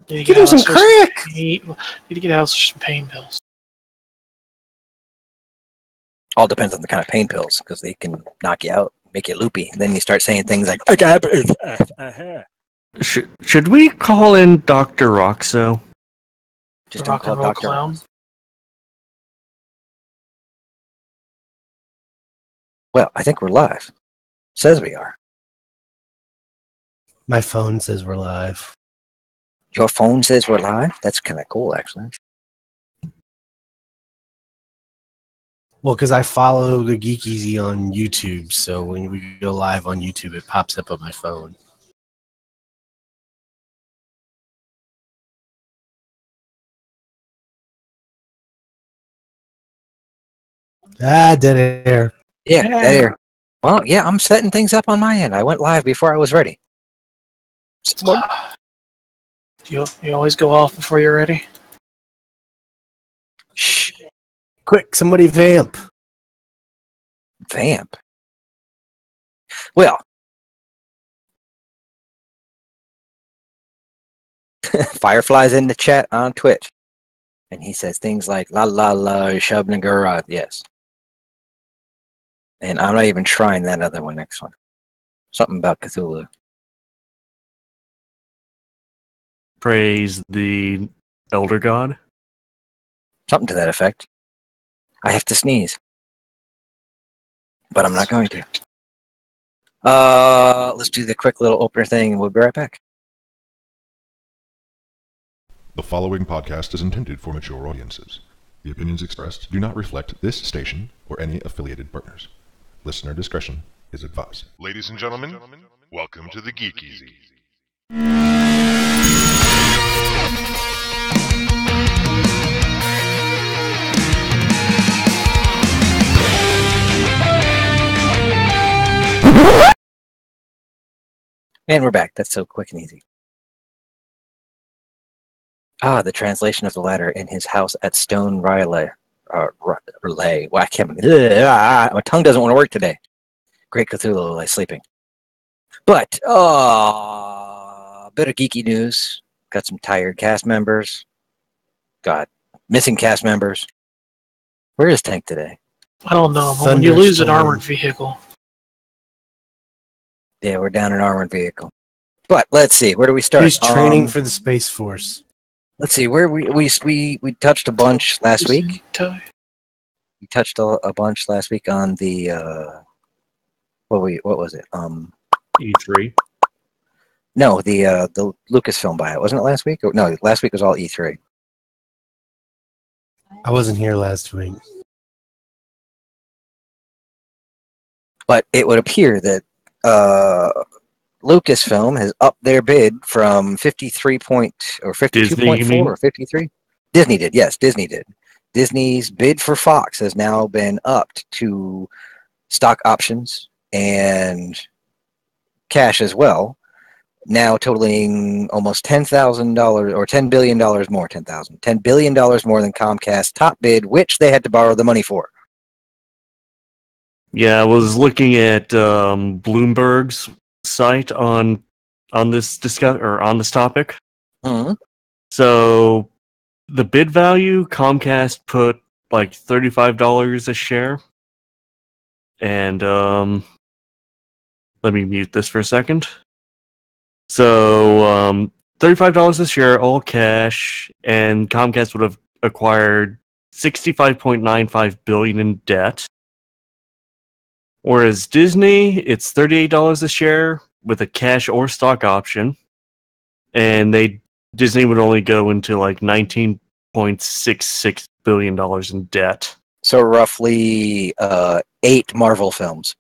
Need to Get him some crack! Need to get out some pain pills. All depends on the kind of pain pills, because they can knock you out, make you loopy. And then you start saying things like, Should we call in Dr. Roxo? just The don't rock call and roll Dr. clown. Well, I think we're live. Says we are. My phone says we're live. Your phone says we're live? That's kind of cool, actually. Well, because I follow the Geek EZ on YouTube, so when we go live on YouTube, it pops up on my phone. Dead air. Yeah, that air. Well, yeah, I'm setting things up on my end. I went live before I was ready. You always go off before you're ready? Shh. Quick, somebody vamp. Vamp. Well, Firefly's in the chat on Twitch, and he says things like "la la la shabnagura." Yes, and I'm not even trying that other one. Next one, something about Cthulhu. Praise the Elder God? Something to that effect. I have to sneeze, but I'm not going to. Let's do the quick little opener thing, and we'll be right back. The following podcast is intended for mature audiences. The opinions expressed do not reflect this station or any affiliated partners. Listener discretion is advised. Ladies and gentlemen, welcome to the Geek EZ. And we're back. That's so quick and easy. The translation of the latter in his house at Stone Riley. Relay. Well, I can't. My tongue doesn't want to work today. Great Cthulhu like sleeping. But, bit of geeky news. Got some tired cast members. Got missing cast members. Where is Tank today? I don't know. But when you lose an armored vehicle. Yeah, we're down an armored vehicle. But let's see. Where do we start? He's training for the Space Force. Let's see. Where we touched a bunch last week. We touched a bunch last week on the what was it? E3. No, the Lucasfilm buyout. Wasn't it last week? No, last week was all E3. I wasn't here last week. But it would appear that Lucasfilm has upped their bid from 52.4 or 53. Disney did, yes, Disney did. Disney's bid for Fox has now been upped to stock options and cash as well, now totaling almost $10,000 or $10 billion more, $10 billion more than Comcast's top bid, which they had to borrow the money for. Yeah, I was looking at Bloomberg's site on this on this topic. Mm-hmm. So the bid value, Comcast put like $35 a share, and let me mute this for a second. So $35 a share, all cash, and Comcast would have acquired $65.95 billion in debt. Whereas Disney, it's $38 a share with a cash or stock option, and Disney would only go into like $19.66 billion in debt. So roughly 8 Marvel films.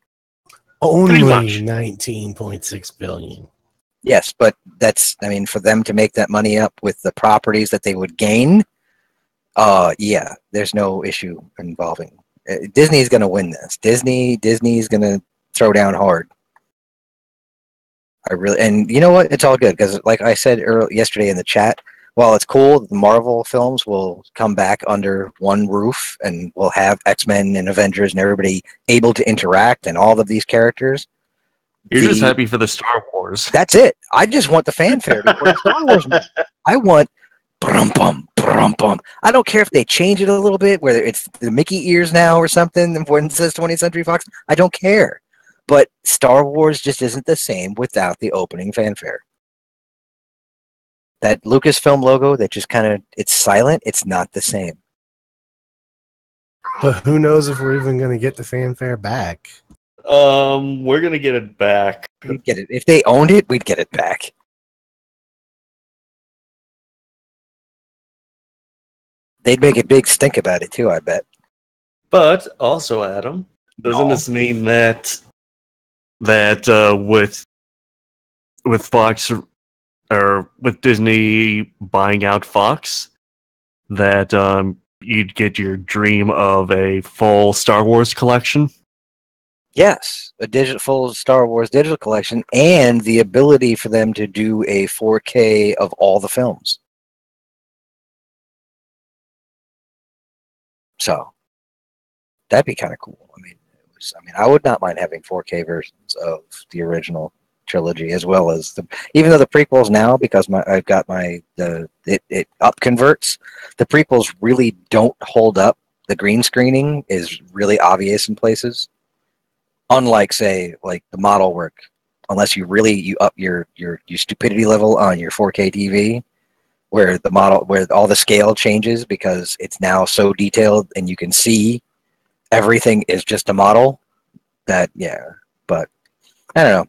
Only $19.6 billion. Yes, but that's, I mean, for them to make that money up with the properties that they would gain, yeah, there's no issue involving. Disney's going to win this. Disney's going to throw down hard. And you know what? It's all good because, like I said yesterday in the chat, while it's cool, the Marvel films will come back under one roof, and we'll have X-Men and Avengers and everybody able to interact and all of these characters. You're just happy for the Star Wars. That's it. I just want the fanfare before the Star Wars movie. I want brum bum brum bum. I don't care if they change it a little bit, whether it's the Mickey ears now or something when it says 20th Century Fox. I don't care. But Star Wars just isn't the same without the opening fanfare. That Lucasfilm logo that just kind of, it's silent, it's not the same. But who knows if we're even going to get the fanfare back? We're gonna get it back. We'd get it. If they owned it, we'd get it back. They'd make a big stink about it too, I bet. But also, Adam, doesn't this mean that with Fox or with Disney buying out Fox, that you'd get your dream of a full Star Wars collection? Yes, a full Star Wars digital collection, and the ability for them to do a 4K of all the films. So that'd be kind of cool. I would not mind having 4K versions of the original trilogy, as well as even though the prequels now, because I've got it up converts. The prequels really don't hold up. The green screening is really obvious in places. Unlike, say, like the model work, unless you up your stupidity level on your 4K TV, where all the scale changes because it's now so detailed and you can see everything is just a model. But I don't know.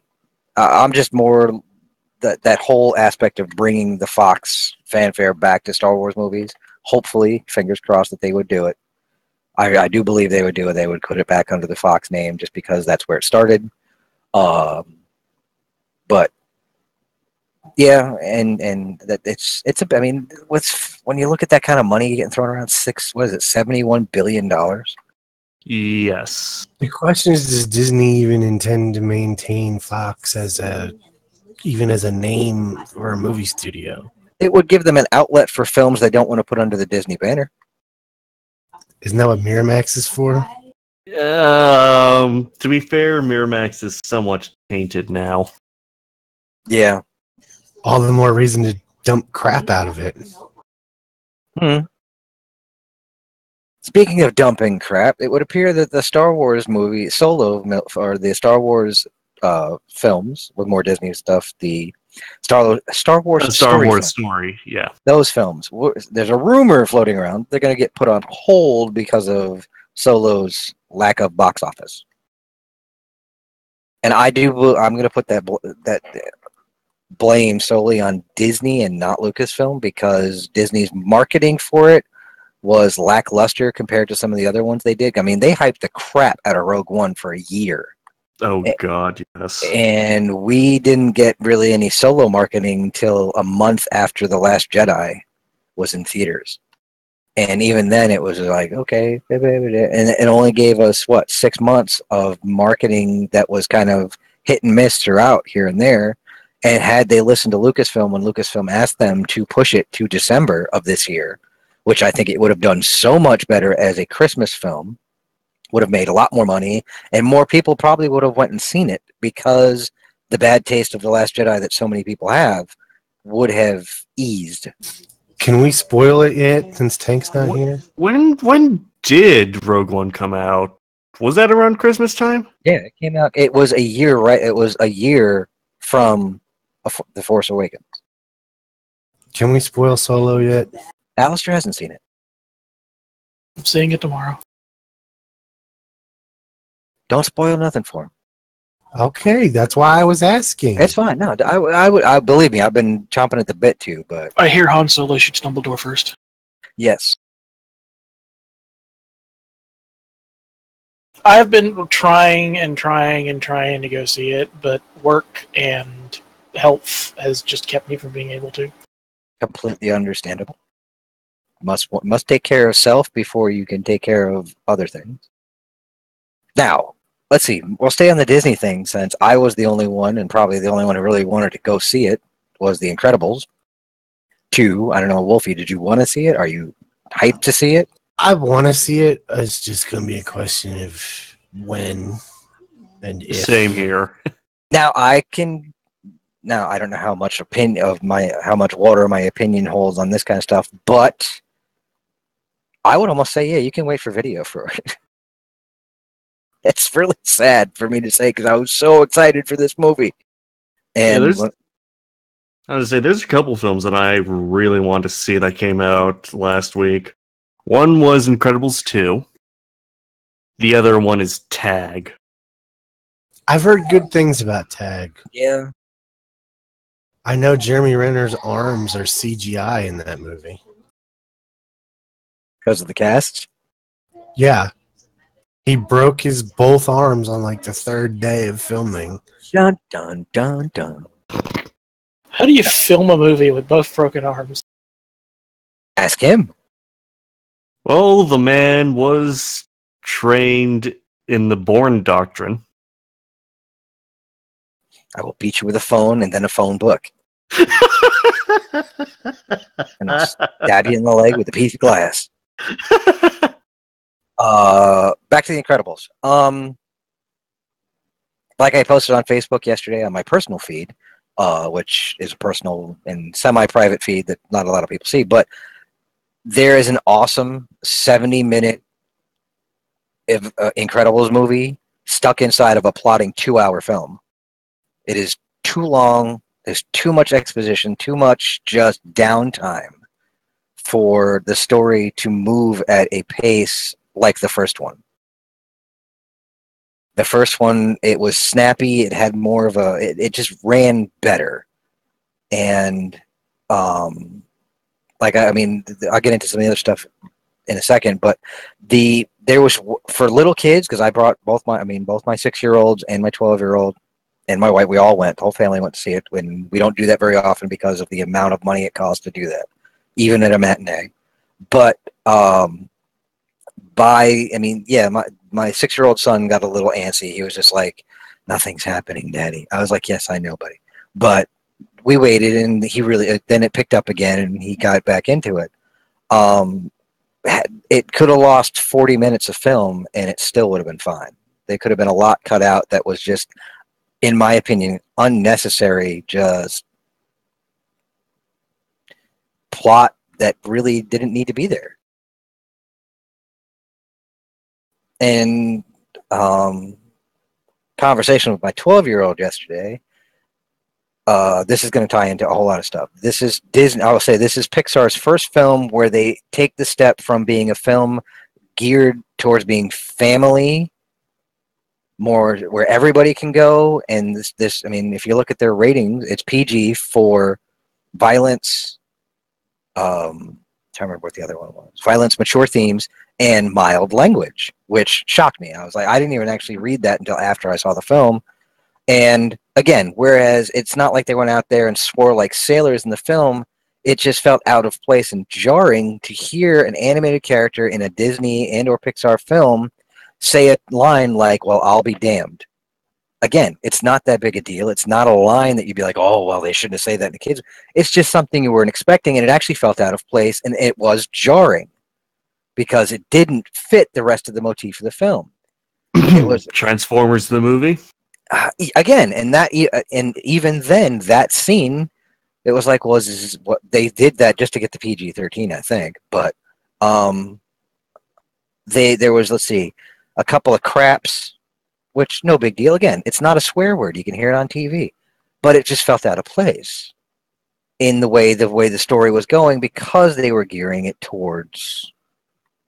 I'm just more that whole aspect of bringing the Fox fanfare back to Star Wars movies. Hopefully, fingers crossed that they would do it. I do believe they would do it. They would put it back under the Fox name just because that's where it started. But yeah, and that when you look at that kind of money getting thrown around, $71 billion? Yes. The question is, does Disney even intend to maintain Fox even as a name for a movie studio? It would give them an outlet for films they don't want to put under the Disney banner. Isn't that what Miramax is for? To be fair, Miramax is somewhat tainted now. Yeah. All the more reason to dump crap out of it. Speaking of dumping crap, it would appear that the Star Wars movie Solo, or the Star Wars films with more Disney stuff, the Star Wars story, yeah. Those films, there's a rumor floating around they're going to get put on hold because of Solo's lack of box office. And I'm going to put that blame solely on Disney and not Lucasfilm, because Disney's marketing for it was lackluster compared to some of the other ones they did. I mean, they hyped the crap out of Rogue One for a year. Oh, God, yes. And we didn't get really any Solo marketing until a month after The Last Jedi was in theaters. And even then, it was like, okay. And it only gave us, 6 months of marketing that was kind of hit and miss throughout here and there. And had they listened to Lucasfilm when Lucasfilm asked them to push it to December of this year, which I think it would have done so much better as a Christmas film, would have made a lot more money, and more people probably would have went and seen it, because the bad taste of The Last Jedi that so many people have would have eased. Can we spoil it yet, since Tank's not here? When did Rogue One come out? Was that around Christmas time? Yeah, it came out. It was a year, right? It was a year from The Force Awakens. Can we spoil Solo yet? Alistair hasn't seen it. I'm seeing it tomorrow. Don't spoil nothing for him. Okay, that's why I was asking. It's fine. No, I believe me. I've been chomping at the bit too. But I hear Han Solo shoots Dumbledore first. yes, I've been trying to go see it, but work and health has just kept me from being able to. completely understandable. Must take care of self before you can take care of other things. Now, let's see. We'll stay on the Disney thing, since I was the only one, and probably the only one who really wanted to go see it, was The Incredibles 2. I don't know, Wolfie, did you want to see it? Are you hyped to see it? I want to see it. It's just going to be a question of when and if. Same here. Now I can. Now I don't know how much how much water my opinion holds on this kind of stuff, but I would almost say, yeah, you can wait for video for it. It's really sad for me to say because I was so excited for this movie. And I was say there's a couple films that I really want to see that came out last week. One was Incredibles 2. The other one is Tag. I've heard good things about Tag. yeah, I know Jeremy Renner's arms are CGI in that movie. because of the cast. Yeah. He broke his both arms on like the third day of filming. Dun dun dun dun. How do you film a movie with both broken arms? Ask him. Well, the man was trained in the Bourne Doctrine. I will beat you with a phone and then a phone book. And I'll stab you in the leg with a piece of glass. Back to the Incredibles. Like I posted on Facebook yesterday on my personal feed, which is a personal and semi-private feed that not a lot of people see, but there is an awesome 70-minute Incredibles movie stuck inside of a plotting 2-hour film. It is too long. There's too much exposition, too much just downtime for the story to move at a pace like the first one. The first one, it was snappy. It had more of it just ran better. And, I'll get into some of the other stuff in a second, but there was, for little kids, because I brought both my 6-year-olds and my 12-year-old and my wife, we all went, the whole family went to see it, when we don't do that very often because of the amount of money it costs to do that, even at a matinee. But, my 6-year-old son got a little antsy. He was just like, "Nothing's happening, Daddy." I was like, "Yes, I know, buddy." But we waited, and then it picked up again, and he got back into it. It could have lost 40 minutes of film, and it still would have been fine. There could have been a lot cut out that was just, in my opinion, unnecessary, just plot that really didn't need to be there. And conversation with my 12-year-old yesterday, this is going to tie into a whole lot of stuff. This is Disney. I will say this is Pixar's first film where they take the step from being a film geared towards being family, more where everybody can go. And if you look at their ratings, it's PG for violence. I'm trying to remember what the other one was. Violence, mature themes, and mild language, which shocked me. I was like, I didn't even actually read that until after I saw the film. And again, whereas it's not like they went out there and swore like sailors in the film, it just felt out of place and jarring to hear an animated character in a Disney and or Pixar film say a line like, "Well, I'll be damned." Again, it's not that big a deal. It's not a line that you'd be like, "Oh, well, they shouldn't have said that to kids." It's just something you weren't expecting, and it actually felt out of place, and it was jarring because it didn't fit the rest of the motif of the film. It was Transformers the movie. Again, and even then, that scene, it was like, well, this is what they did that just to get the PG-13, I think. But there was, let's see, a couple of craps, which no big deal. Again, it's not a swear word. You can hear it on TV, but it just felt out of place in the way the story was going because they were gearing it towards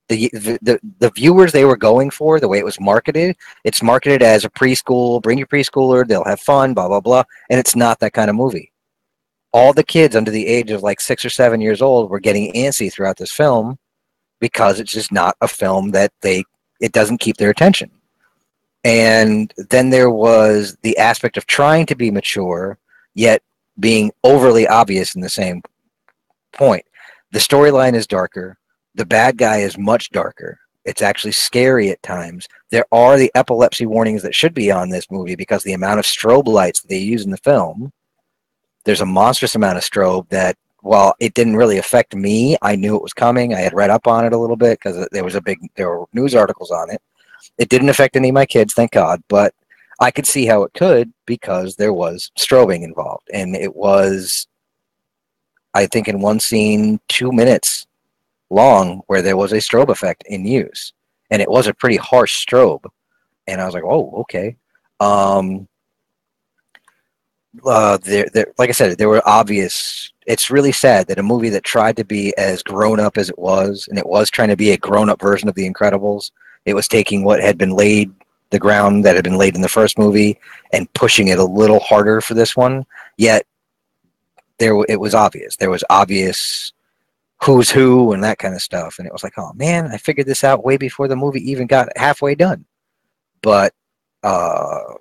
the viewers they were going for. The way it was marketed, it's marketed as a preschool, bring your preschooler, they'll have fun, blah, blah, blah. And it's not that kind of movie. All the kids under the age of like 6 or 7 years old were getting antsy throughout this film because it's just not a film that it doesn't keep their attention. And then there was the aspect of trying to be mature, yet being overly obvious in the same point. The storyline is darker. The bad guy is much darker. It's actually scary at times. There are the epilepsy warnings that should be on this movie because the amount of strobe lights that they use in the film, there's a monstrous amount of strobe that, while it didn't really affect me, I knew it was coming. I had read up on it a little bit because there were news articles on it. It didn't affect any of my kids, thank God, but I could see how it could because there was strobing involved, and it was, I think, in one scene 2 minutes long where there was a strobe effect in use, and it was a pretty harsh strobe, and I was like, oh, okay. Like I said, there were obvious. It's really sad that a movie that tried to be as grown up as it was, and it was trying to be a grown up version of The Incredibles, it was taking what had been laid, the ground that had been laid in the first movie, and pushing it a little harder for this one. Yet it was obvious. There was obvious who's who and that kind of stuff, and it was like, oh man, I figured this out way before the movie even got halfway done. But all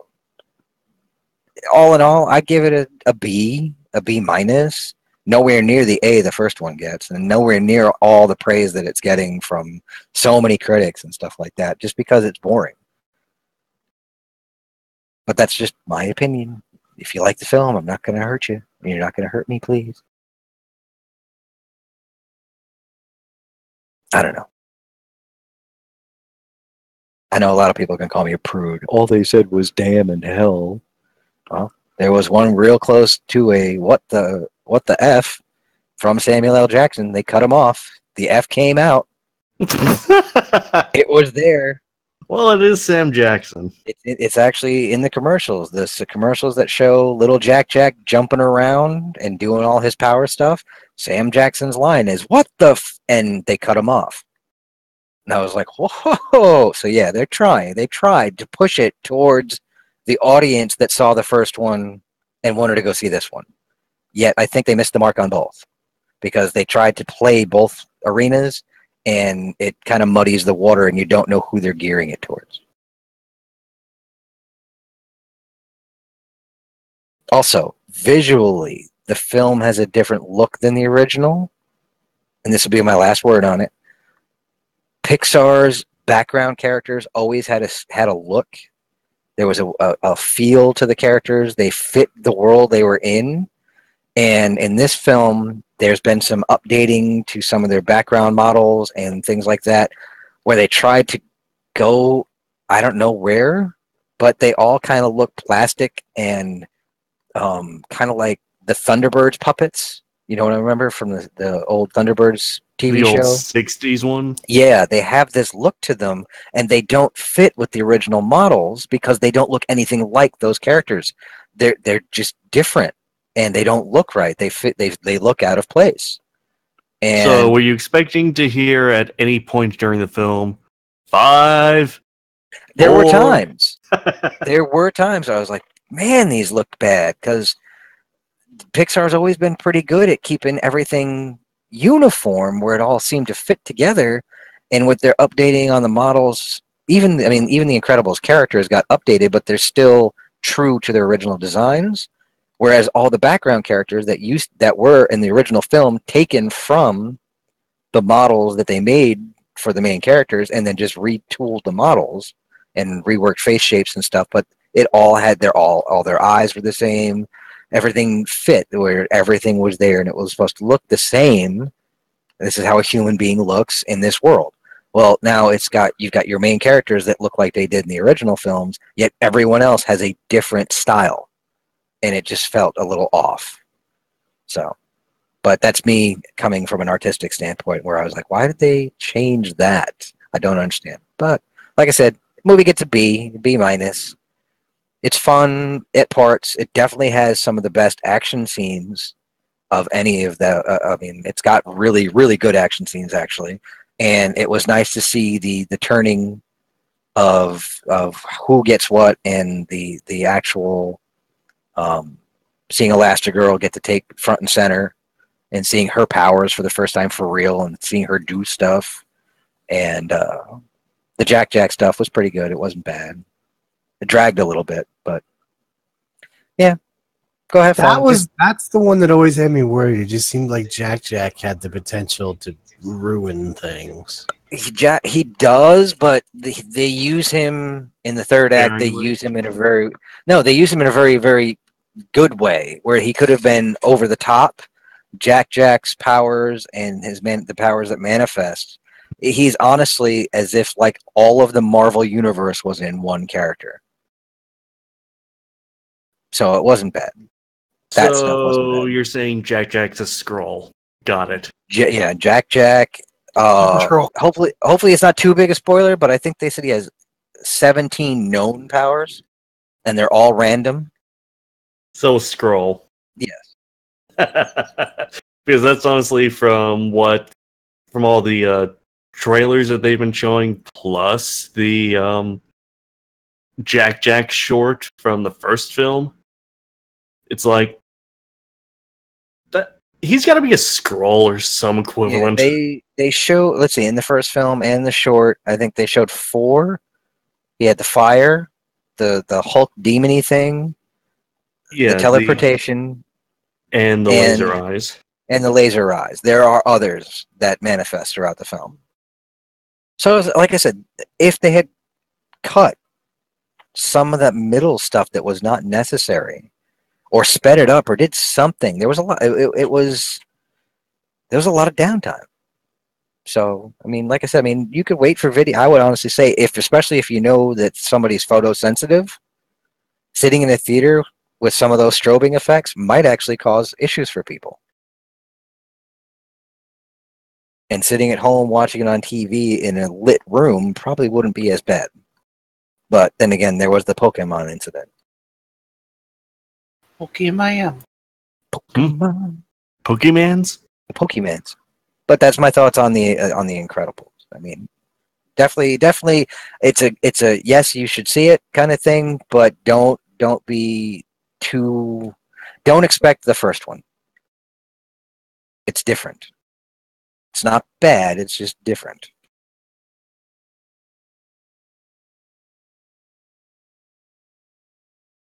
in all, I give it a B minus. Nowhere near the A the first one gets, and nowhere near all the praise that it's getting from so many critics and stuff like that, just because it's boring. But that's just my opinion. If you like the film, I'm not going to hurt you. You're not going to hurt me, please. I don't know. I know a lot of people can call me a prude. All they said was damn and hell. Well, there was one real close to a what the F from Samuel L. Jackson. They cut him off. The F came out. It was there. Well, it is Sam Jackson. It's actually in the commercials. The commercials that show little Jack jumping around and doing all his power stuff. Sam Jackson's line is, what the f? And they cut him off. And I was like, whoa. So yeah, they're trying. They tried to push it towards the audience that saw the first one and wanted to go see this one. Yet I think they missed the mark on both because they tried to play both arenas, and it kind of muddies the water and you don't know who they're gearing it towards. Also, visually, the film has a different look than the original, and this will be my last word on it. Pixar's background characters always had a look. There was a feel to the characters. They fit the world they were in. And in this film, there's been some updating to some of their background models and things like that, where they tried to go, I don't know where, but they all kind of look plastic and kind of like the Thunderbirds puppets. You know what I remember from the old Thunderbirds TV show? The old 60s one? Yeah, they have this look to them, and they don't fit with the original models because they don't look anything like those characters. They're just different, and they don't look right. They look out of place. And so were you expecting to hear at any point during the film, 5? there were 4? times. There were times I was like, man, these look bad, because Pixar's always been pretty good at keeping everything uniform where it all seemed to fit together, and with their updating on the models, even the Incredibles characters got updated, but they're still true to their original designs, whereas all the background characters that were in the original film taken from the models that they made for the main characters and then just retooled the models and reworked face shapes and stuff, but it all had all their eyes were the same. Everything fit where everything was there, and it was supposed to look the same. This is how a human being looks in this world. Well, now you've got your main characters that look like they did in the original films, yet everyone else has a different style, and it just felt a little off. So, but that's me coming from an artistic standpoint where I was like, why did they change that? I don't understand. But like I said, movie gets a B minus. It's fun at parts. It definitely has some of the best action scenes of any of the. It's got really, really good action scenes actually, and it was nice to see the turning of who gets what and the actual seeing Elastigirl get to take front and center and seeing her powers for the first time for real and seeing her do stuff, and the Jack stuff was pretty good. It wasn't bad. It dragged a little bit, but yeah, go have fun. That's the one that always had me worried. It just seemed like Jack had the potential to ruin things. He does, but they use him in the third act. They use him in a very very, very good way where he could have been over the top. Jack's powers and the powers that manifest. He's honestly as if like all of the Marvel universe was in one character. So it wasn't bad. That stuff wasn't So bad. you're saying Jack Jack's a scroll. Got it. Yeah, Jack. Control. Hopefully it's not too big a spoiler, but I think they said he has 17 known powers, and they're all random. So a scroll. Yes. Because that's honestly from all the trailers that they've been showing, plus the Jack Jack short from the first film. It's like that he's got to be a scroll or some equivalent. Yeah, they show. Let's see, in the first film and the short, I think they showed 4. He had the fire, the Hulk demony thing, Yeah, the teleportation, and the laser eyes. and the laser eyes. There are others that manifest throughout the film. So, like I said, if they had cut some of that middle stuff that was not necessary, or sped it up, or did something, there was a lot. There was a lot of downtime. So, I mean, like I said, I mean, you could wait for video. I would honestly say, especially if you know that somebody's photosensitive, sitting in a theater with some of those strobing effects might actually cause issues for people. And sitting at home watching it on TV in a lit room probably wouldn't be as bad. But then again, there was the Pokemon incident. Pokemon. Pokemans? The Pokemans. But that's my thoughts on the Incredibles. I mean, definitely, it's a yes, you should see it kind of thing. But don't be too. Don't expect the first one. It's different. It's not bad. It's just different.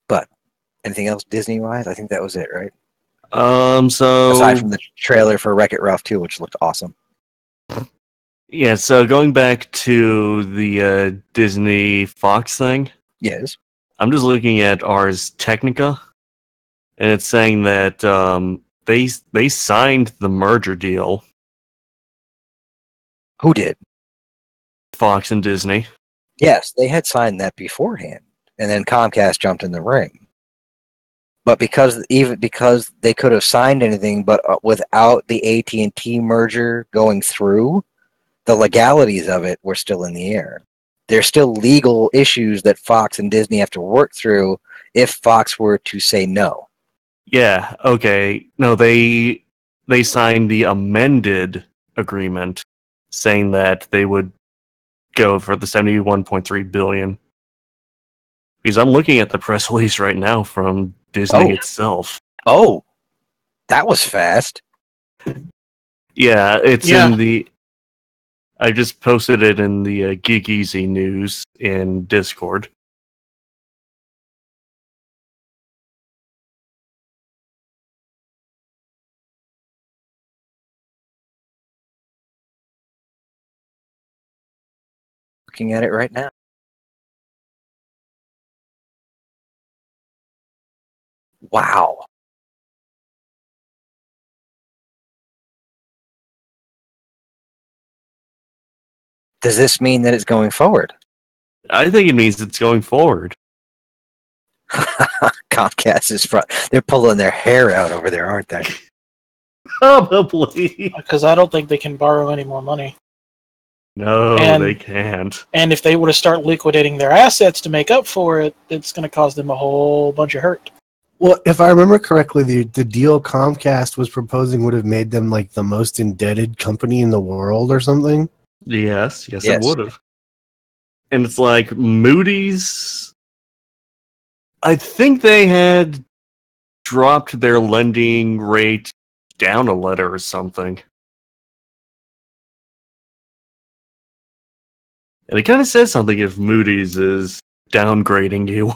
But anything else Disney-wise? I think that was it, right? So Aside from the trailer for Wreck-It Ralph 2, which looked awesome. yeah, so going back to the Disney Fox thing, Yes. I'm just looking at Ars Technica, and it's saying that they signed the merger deal, Who did? Fox and Disney. Yes, they had signed that beforehand, and then Comcast jumped in the ring. But because they could have signed anything, but without the AT&T merger going through, the legalities of it were still in the air. There's still legal issues that Fox and Disney have to work through if Fox were to say no. Yeah, okay. No, they signed the amended agreement saying that they would go for the 71.3 billion. Because I'm looking at the press release right now from Disney itself. Oh, that was fast. Yeah, it's Yeah. in the. I just posted it in the Geek EZ news in Discord. Looking at it right now. Wow. Does this mean that it's going forward? I think it means it's going forward. Comcast is front. They're pulling their hair out over there, aren't they? Probably. Because I don't think they can borrow any more money. No, And- they can't. And if they were to start liquidating their assets to make up for it, it's going to cause them a whole bunch of hurt. Well, if I remember correctly, the deal Comcast was proposing would have made them like the most indebted company in the world or something. Yes, it Yes. would have. And it's like Moody's. I think they had dropped their lending rate down a letter or something. And it kind of says something if Moody's is downgrading you.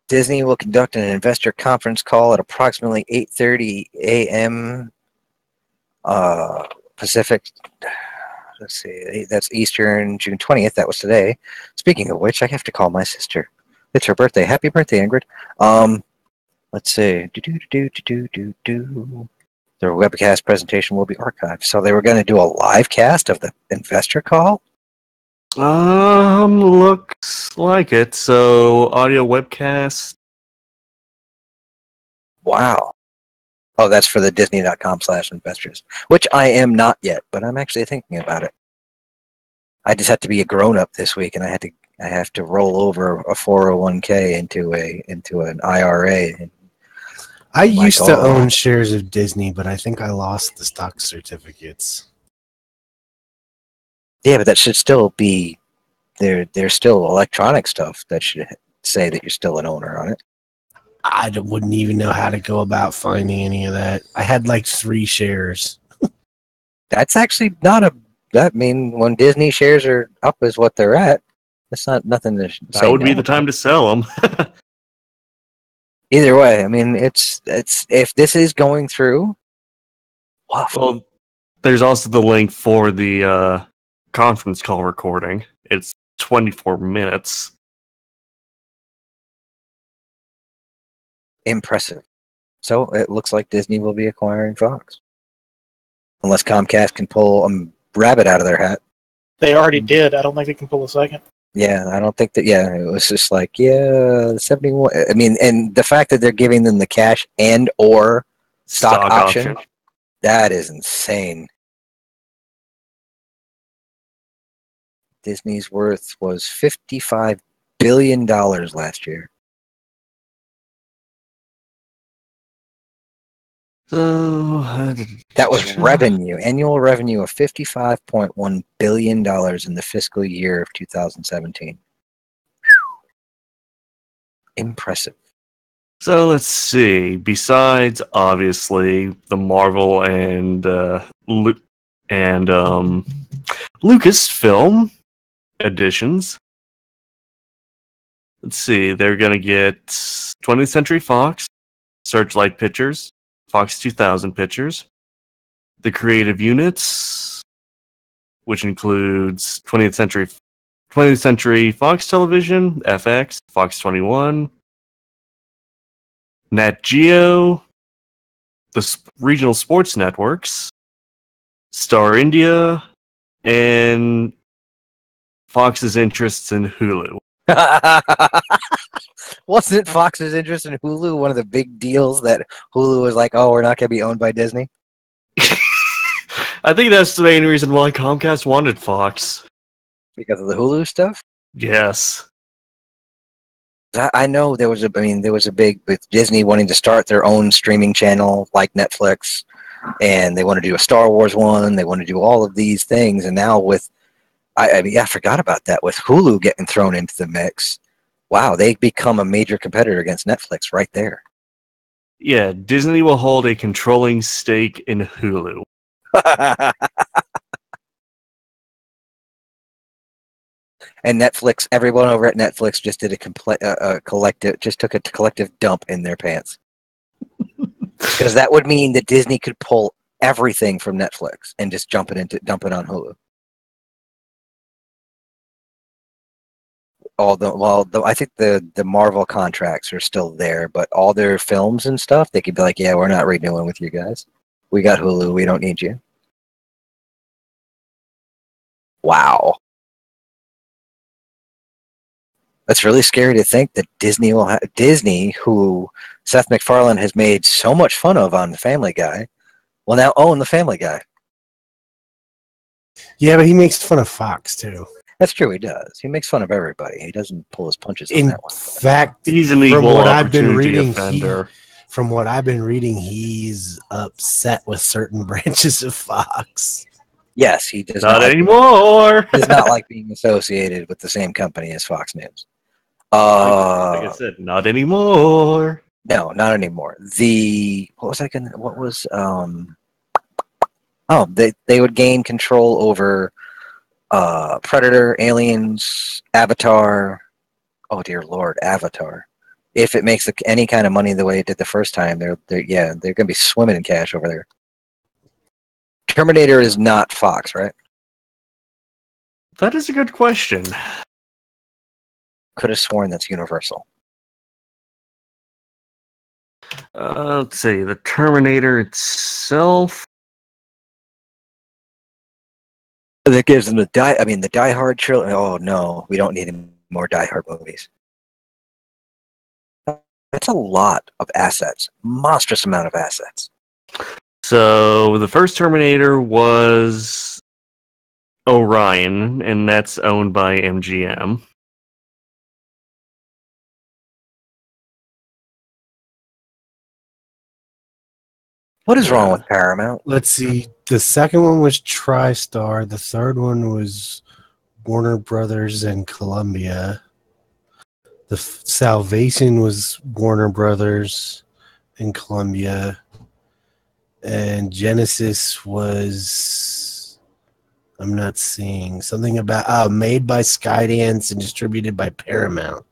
Disney will conduct an investor conference call at approximately 8:30 a.m. Pacific. Let's see, that's Eastern, June 20th. That was today. Speaking of which, I have to call my sister. It's her birthday. Happy birthday, Ingrid. Let's see. Their webcast presentation will be archived. So they were going to do a live cast of the investor call? Looks like it. So, audio webcast. Wow. Oh, that's for the Disney.com/investors, which I am not yet, but I'm actually thinking about it. I just had to be a grown-up this week, and I have to roll over a 401k into an IRA. I used to God. own shares of Disney, but I think I lost the stock certificates. Yeah, but that should still be there's still electronic stuff that should say that you're still an owner on it. Wouldn't even know how to go about finding any of that. I had like 3 shares. That's actually not a. That mean when Disney shares are up is what they're at. That's not nothing to say. That would be no the time about. to sell them. Either way, I mean, it's if this is going through. Wow. Well, there's also the link for the conference call recording. It's 24 minutes. Impressive. So it looks like Disney will be acquiring Fox, unless Comcast can pull a rabbit out of their hat. They already did. I don't think they can pull a second. Yeah, I don't think that. Yeah, it was just like 71. I mean, and the fact that they're giving them the cash and or stock option. That is insane. Disney's worth was $55 billion last year. So That was revenue, annual revenue of $55.1 billion in the fiscal year of 2017. Impressive. So let's see. Besides, obviously, the Marvel and Lucasfilm editions. Let's see. They're gonna get 20th Century Fox, Searchlight Pictures, Fox 2000 Pictures, the creative units, which includes 20th Century Fox Television, FX, Fox 21, Nat Geo, the regional sports networks, Star India, and Fox's interests in Hulu. Wasn't Fox's interest in Hulu one of the big deals that Hulu was like, oh, we're not going to be owned by Disney? I think that's the main reason why Comcast wanted Fox. Because of the Hulu stuff? Yes. I know there was a big, with Disney wanting to start their own streaming channel like Netflix, and they want to do a Star Wars one, they want to do all of these things, and now with, I forgot about that, with Hulu getting thrown into the mix, wow, they become a major competitor against Netflix right there. Yeah, Disney will hold a controlling stake in Hulu. And Netflix, everyone over at Netflix just did a collective dump in their pants. Because that would mean that Disney could pull everything from Netflix and just dump it on Hulu. Although I think the Marvel contracts are still there, but all their films and stuff, they could be like, yeah, we're not renewing with you guys. We got Hulu. We don't need you. Wow. That's really scary to think that Disney, who Seth MacFarlane has made so much fun of on The Family Guy, will now own The Family Guy. Yeah, but he makes fun of Fox too. That's true, he does. He makes fun of everybody. He doesn't pull his punches on In that one. fact, He's an from equal what I've been opportunity reading, offender. he's upset with certain branches of Fox. Yes, he does Not like anymore. does not like being associated with the same company as Fox News. Like I said, not anymore. No, not anymore. They would gain control over Predator, Aliens, Avatar. Oh dear Lord, Avatar. If it makes any kind of money the way it did the first time, they're going to be swimming in cash over there. Terminator is not Fox, right? That is a good question. Could have sworn that's Universal. Let's see. The Terminator itself. That gives them the Die Hard trilogy. Oh no, we don't need any more Die Hard movies. I That's a lot of assets. Monstrous amount of assets. So the first Terminator was Orion, and that's owned by MGM. What is wrong with Paramount? Let's see. The second one was TriStar. The third one was Warner Brothers and Columbia. The Salvation was Warner Brothers and Columbia. And Genesis was, I'm not seeing, something about made by Skydance and distributed by Paramount.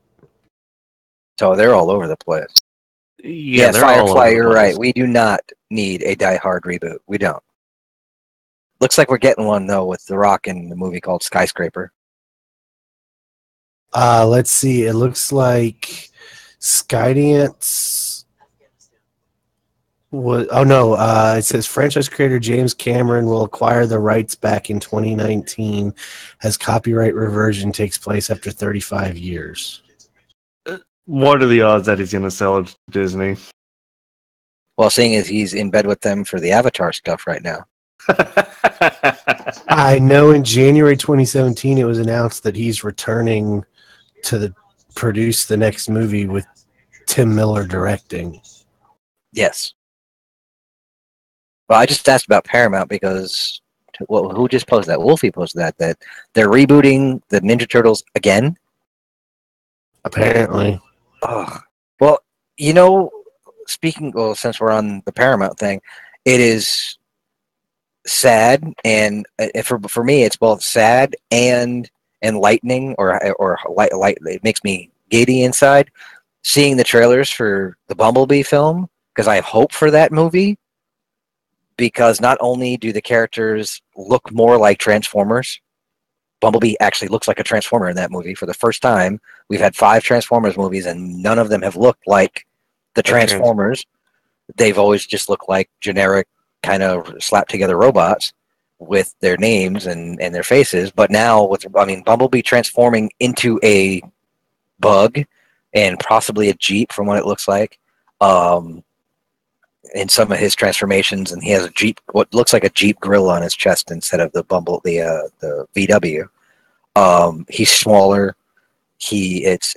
So they're all over the place. Yeah, they're all Firefly, over the you're place. right. We do not need a Die Hard reboot. We don't. Looks like we're getting one, though, with The Rock in the movie called Skyscraper. Let's see. It looks like Skydance was. Oh no! It says franchise creator James Cameron will acquire the rights back in 2019, as copyright reversion takes place after 35 years. What are the odds that he's going to sell it to Disney? Well, seeing as he's in bed with them for the Avatar stuff right now. I know in January 2017 it was announced that he's returning to produce the next movie with Tim Miller directing. Yes. Well, I just asked about Paramount because who just posted that? Wolfie posted that they're rebooting the Ninja Turtles again. Apparently. Oh. Well, since we're on the Paramount thing, it is sad, and for me, it's both sad and enlightening, or light. It makes me giddy inside seeing the trailers for the Bumblebee film, because I have hope for that movie. Because not only do the characters look more like Transformers, Bumblebee actually looks like a Transformer in that movie for the first time. We've had 5 Transformers movies, and none of them have looked like the Transformers. They've always just looked like generic, kind of slapped together robots with their names and their faces. But now, Bumblebee transforming into a bug and possibly a Jeep from what it looks like. In some of his transformations, and he has a Jeep, what looks like a Jeep grill on his chest instead of the VW. He's smaller. It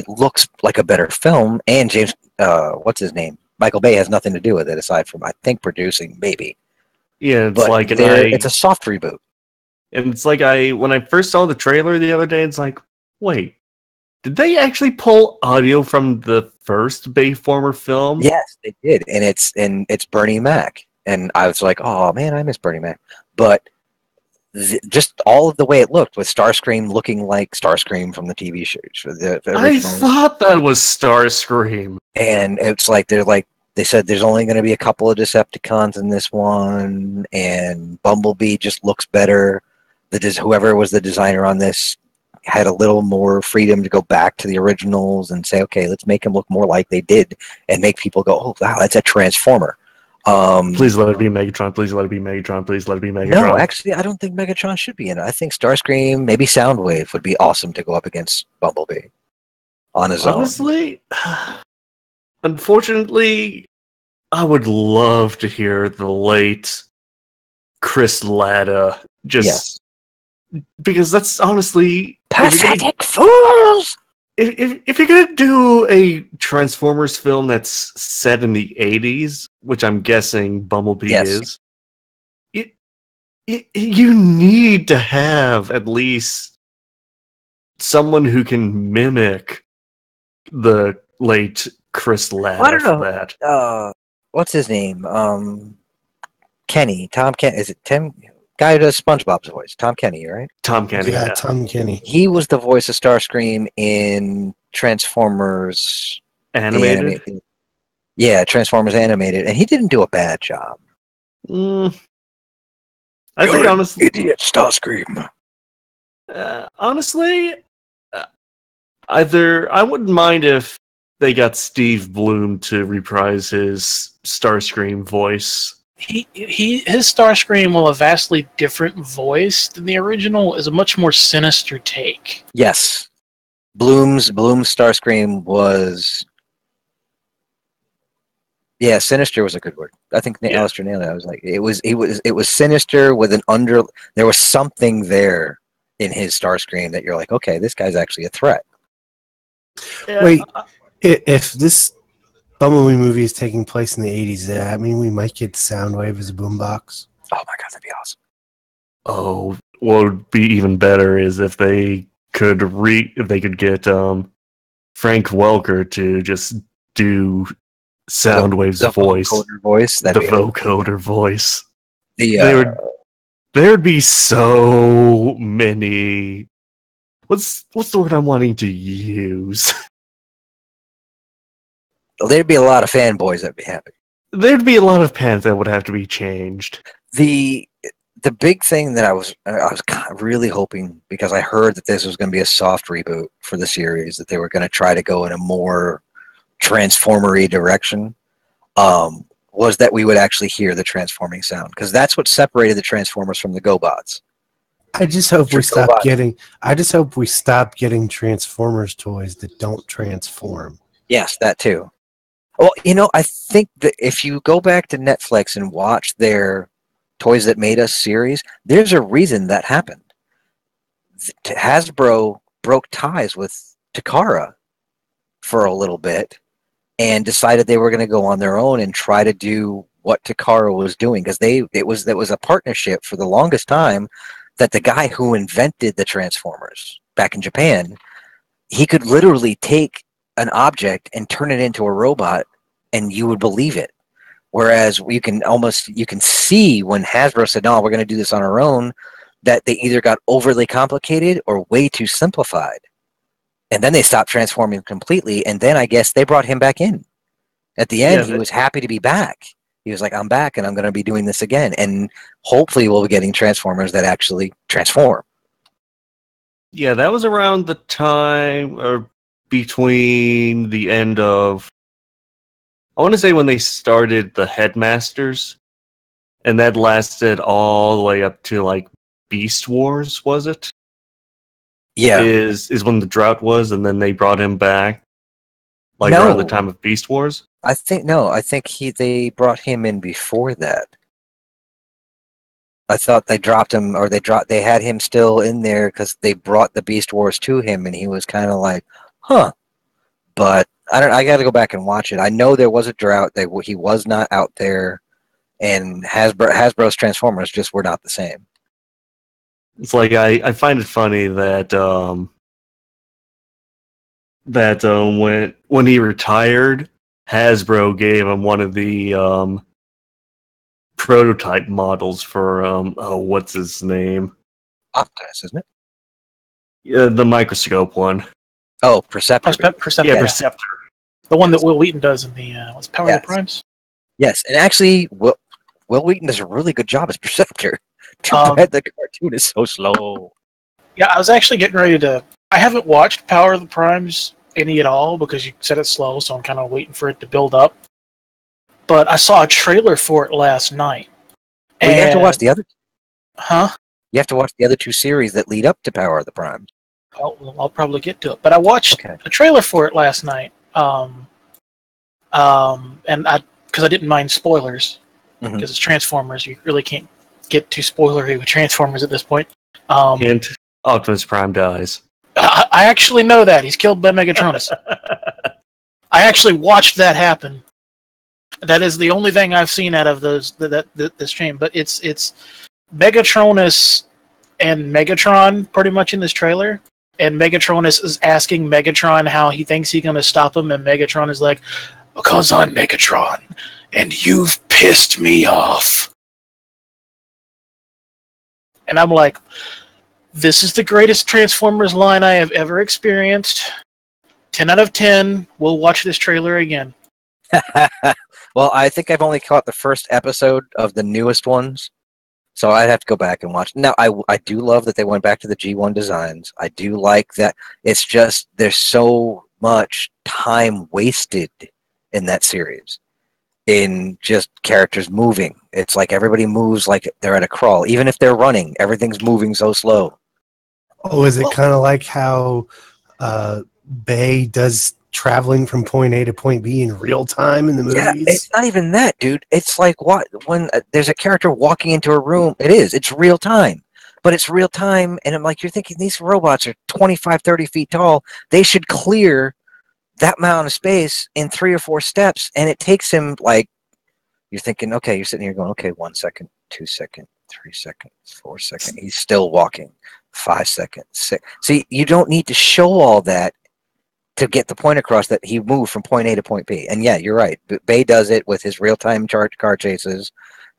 looks like a better film. And James, what's his name? Michael Bay has nothing to do with it aside from, I think, producing, maybe. Yeah, it's a soft reboot. And it's like when I first saw the trailer the other day, it's like, wait, did they actually pull audio from the first Bayformer film? Yes, they did, and it's Bernie Mac, and I was like, oh man, I miss Bernie Mac. But just all of the way it looked, with Starscream looking like Starscream from the TV shows, the I thought that was Starscream, and it's like they said there's only going to be a couple of Decepticons in this one, and Bumblebee just looks better. Whoever was the designer on this had a little more freedom to go back to the originals and say, okay, let's make them look more like they did, and make people go, oh wow, that's a Transformer. Please let it be Megatron. Please let it be Megatron. Please let it be Megatron. No, actually, I don't think Megatron should be in it. I think Starscream, maybe Soundwave would be awesome to go up against Bumblebee on his own. Honestly, unfortunately, I would love to hear the late Chris Latta because that's honestly pathetic fools. If you're gonna do a Transformers film that's set in the 80s, which I'm guessing Bumblebee is, you need to have at least someone who can mimic the late Chris Latta. I don't know. That. What's his name? Kenny. Tom Kenny. Is it Tim? Guy who does SpongeBob's voice. Tom Kenny, right? Tom Kenny. Yeah, Tom Kenny. He was the voice of Starscream in Transformers Animated? Yeah, Transformers Animated. And he didn't do a bad job. I think honestly... Idiot Starscream. Honestly, I wouldn't mind if they got Steve Bloom to reprise his Starscream voice. His Starscream, while a vastly different voice than the original, is a much more sinister take. Yes. Bloom's Starscream was. Yeah, sinister was a good word. I think Alistair nailed it. I was like, it was sinister with an under. There was something there in his Starscream that you're like, okay, this guy's actually a threat. Yeah, Wait, if this Bumblebee movie is taking place in the 80s, does that mean we might get Soundwave as a boombox? Oh my god, that'd be awesome. Oh, what would be even better is if they could get Frank Welker to just do Soundwave's voice, vocoder voice, the vocoder voice. The there would be so many. What's the word I'm wanting to use? There'd be a lot of fanboys that'd be happy. There'd be a lot of pants that would have to be changed. The big thing that I was really hoping, because I heard that this was going to be a soft reboot for the series, that they were going to try to go in a more transformery direction, was that we would actually hear the transforming sound, because that's what separated the Transformers from the GoBots. I just hope we stop getting Transformers toys that don't transform. Yes, that too. Well, I think that if you go back to Netflix and watch their Toys That Made Us series, there's a reason that happened. Hasbro broke ties with Takara for a little bit and decided they were going to go on their own and try to do what Takara was doing, because it was a partnership for the longest time, that the guy who invented the Transformers back in Japan, he could literally take an object and turn it into a robot and you would believe it. Whereas you can see when Hasbro said, no, we're going to do this on our own, that they either got overly complicated or way too simplified. And then they stopped transforming completely. And then I guess they brought him back in. At the end, he was happy to be back. He was like, I'm back and I'm going to be doing this again. And hopefully we'll be getting Transformers that actually transform. Yeah, that was around the time or between the end of, I want to say when they started the Headmasters, and that lasted all the way up to like Beast Wars, was it? Yeah. Is when the drought was, and then they brought him back around the time of Beast Wars? I think they brought him in before that. I thought they dropped him, or they had him still in there because they brought the Beast Wars to him, and he was kind of like, huh. But I got to go back and watch it. I know there was a drought; he was not out there, and Hasbro's Transformers just were not the same. It's like I find it funny that when he retired, Hasbro gave him one of the prototype models for what's his name? Optimus, isn't it? Yeah, the microscope one. Oh, Perceptor. Perceptor. Yeah, Perceptor. The one that Will Wheaton does in the what's Power of the Primes? Yes, and actually, Will Wheaton does a really good job as Perceptor. Too bad the cartoon is so slow. Yeah, I was actually getting ready to. I haven't watched Power of the Primes any at all because you said it's slow, so I'm kind of waiting for it to build up. But I saw a trailer for it last night. Well, you have to watch the other. Huh? You have to watch the other two series that lead up to Power of the Primes. I'll probably get to it. But I watched a trailer for it last night. And because I didn't mind spoilers, because it's Transformers, you really can't get too spoilery with Transformers at this point. Hint: Optimus Prime dies. I actually know that he's killed by Megatronus. I actually watched that happen. That is the only thing I've seen out of this stream. But it's Megatronus and Megatron pretty much in this trailer. And Megatronus is asking Megatron how he thinks he's going to stop him, and Megatron is like, because I'm Megatron, and you've pissed me off. And I'm like, this is the greatest Transformers line I have ever experienced. 10 out of 10. We'll watch this trailer again. Well, I think I've only caught the first episode of the newest ones, so I'd have to go back and watch. Now, I do love that they went back to the G1 designs. I do like that. It's just there's so much time wasted in that series in just characters moving. It's like everybody moves like they're at a crawl. Even if they're running, everything's moving so slow. Oh, is it kind of like how Bay does traveling from point A to point B in real time in the movies. Yeah, it's not even that, dude. It's like what when there's a character walking into a room. It's real time. But it's real time, and I'm like, you're thinking these robots are 25, 30 feet tall. They should clear that amount of space in 3 or 4 steps, and it takes him like, you're thinking, okay, you're sitting here going, okay, 1 second, 2 seconds, 3 seconds, 4 seconds. He's still walking. 5 seconds, 6. See, you don't need to show all that to get the point across that he moved from point A to point B. And yeah, you're right. Bay does it with his real-time car chases,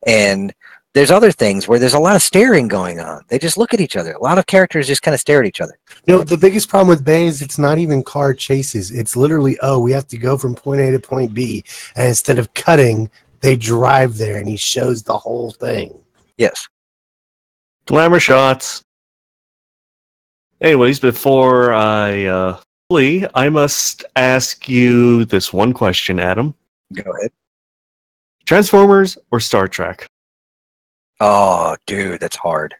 and there's other things where there's a lot of staring going on. They just look at each other. A lot of characters just kind of stare at each other. The biggest problem with Bay is it's not even car chases. It's literally, we have to go from point A to point B. And instead of cutting, they drive there, and he shows the whole thing. Yes. Glamour shots. Anyways, before I flee, I must ask you this one question, Adam. Go ahead. Transformers or Star Trek? Oh, dude, that's hard.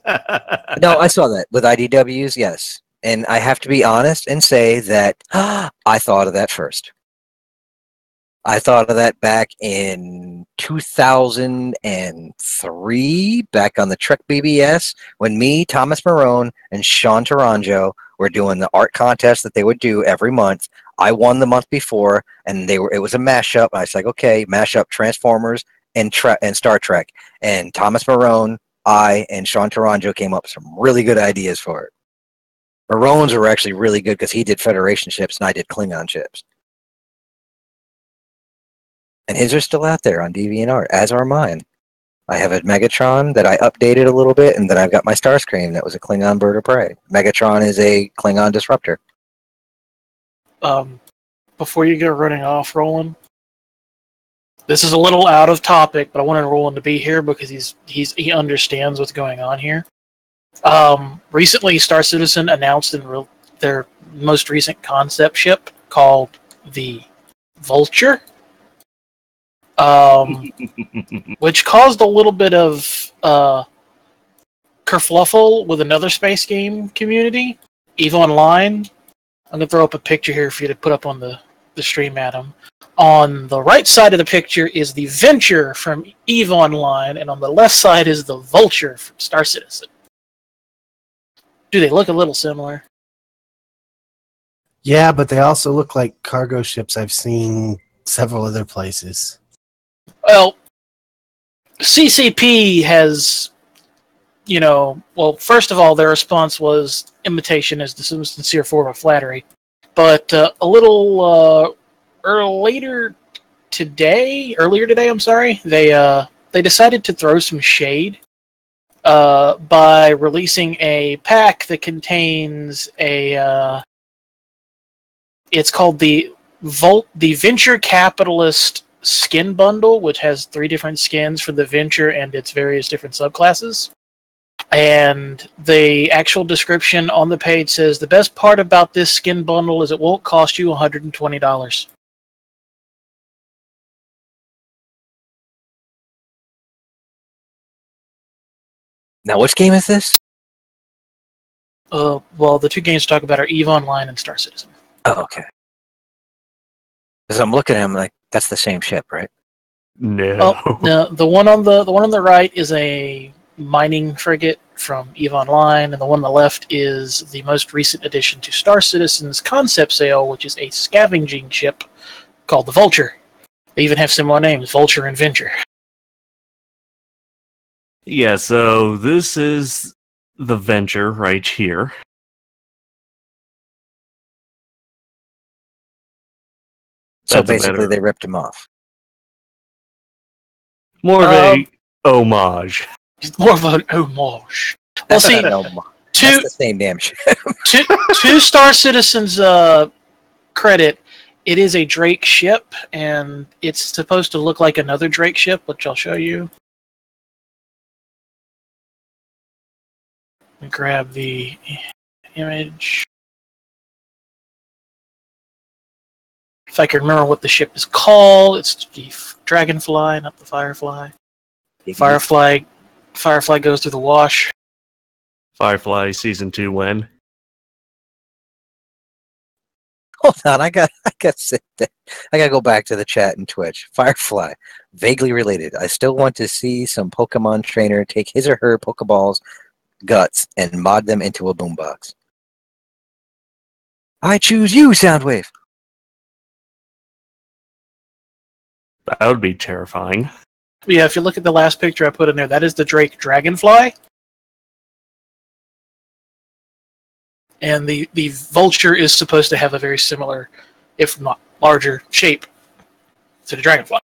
No, I saw that with IDWs, yes. And I have to be honest and say that I thought of that first. I thought of that back in 2003, back on the Trek BBS, when me, Thomas Marone, and Sean Taranjo were doing the art contest that they would do every month. I won the month before, and it was a mashup. I was like, okay, mashup Transformers and Star Trek. And Thomas Marone, I, and Sean Taranjo came up with some really good ideas for it. Marone's were actually really good because he did Federation ships and I did Klingon ships. And his are still out there on DeviantArt, as are mine. I have a Megatron that I updated a little bit, and then I've got my Starscream that was a Klingon bird of prey. Megatron is a Klingon disruptor. Before you go running off, Roland, this is a little out of topic, but I wanted Roland to be here because he understands what's going on here. Recently, Star Citizen announced their most recent concept ship called the Vulture. Which caused a little bit of kerfluffle with another space game community, EVE Online. I'm going to throw up a picture here for you to put up on the stream, Adam. On the right side of the picture is the Venture from EVE Online, and on the left side is the Vulture from Star Citizen. Do they look a little similar? Yeah, but they also look like cargo ships I've seen several other places. Well, CCP has, first of all, their response was imitation is the sincere form of flattery. But a little earlier today, they decided to throw some shade by releasing a pack that contains it's called the Venture Capitalist Skin Bundle, which has 3 different skins for the Venture and its various different subclasses. And the actual description on the page says, the best part about this skin bundle is it won't cost you $120. Now, which game is this? Well, the 2 games to talk about are EVE Online and Star Citizen. Oh, okay. Because I'm looking at him like, that's the same ship, right? No. No, the one on the right is a mining frigate from EVE Online, and the one on the left is the most recent addition to Star Citizen's concept sale, which is a scavenging ship called the Vulture. They even have similar names, Vulture and Venture. Yeah, so this is the Venture right here. So That's basically, they ripped him off. More of a homage. More of an homage. Well, That's see, that's the same damn shit. to Star Citizen's credit, it is a Drake ship, and it's supposed to look like another Drake ship, which I'll show you. Let me grab the image. If I can remember what the ship is called, it's the Dragonfly, not the Firefly. Firefly goes through the wash. Firefly Season 2 when? Hold on, I got to sit there. I got to go back to the chat and Twitch. Firefly, vaguely related. I still want to see some Pokemon trainer take his or her Pokeballs guts and mod them into a boombox. I choose you, Soundwave. That would be terrifying. Yeah, if you look at the last picture I put in there, that is the Drake Dragonfly. And the vulture is supposed to have a very similar, if not larger, shape to the dragonfly.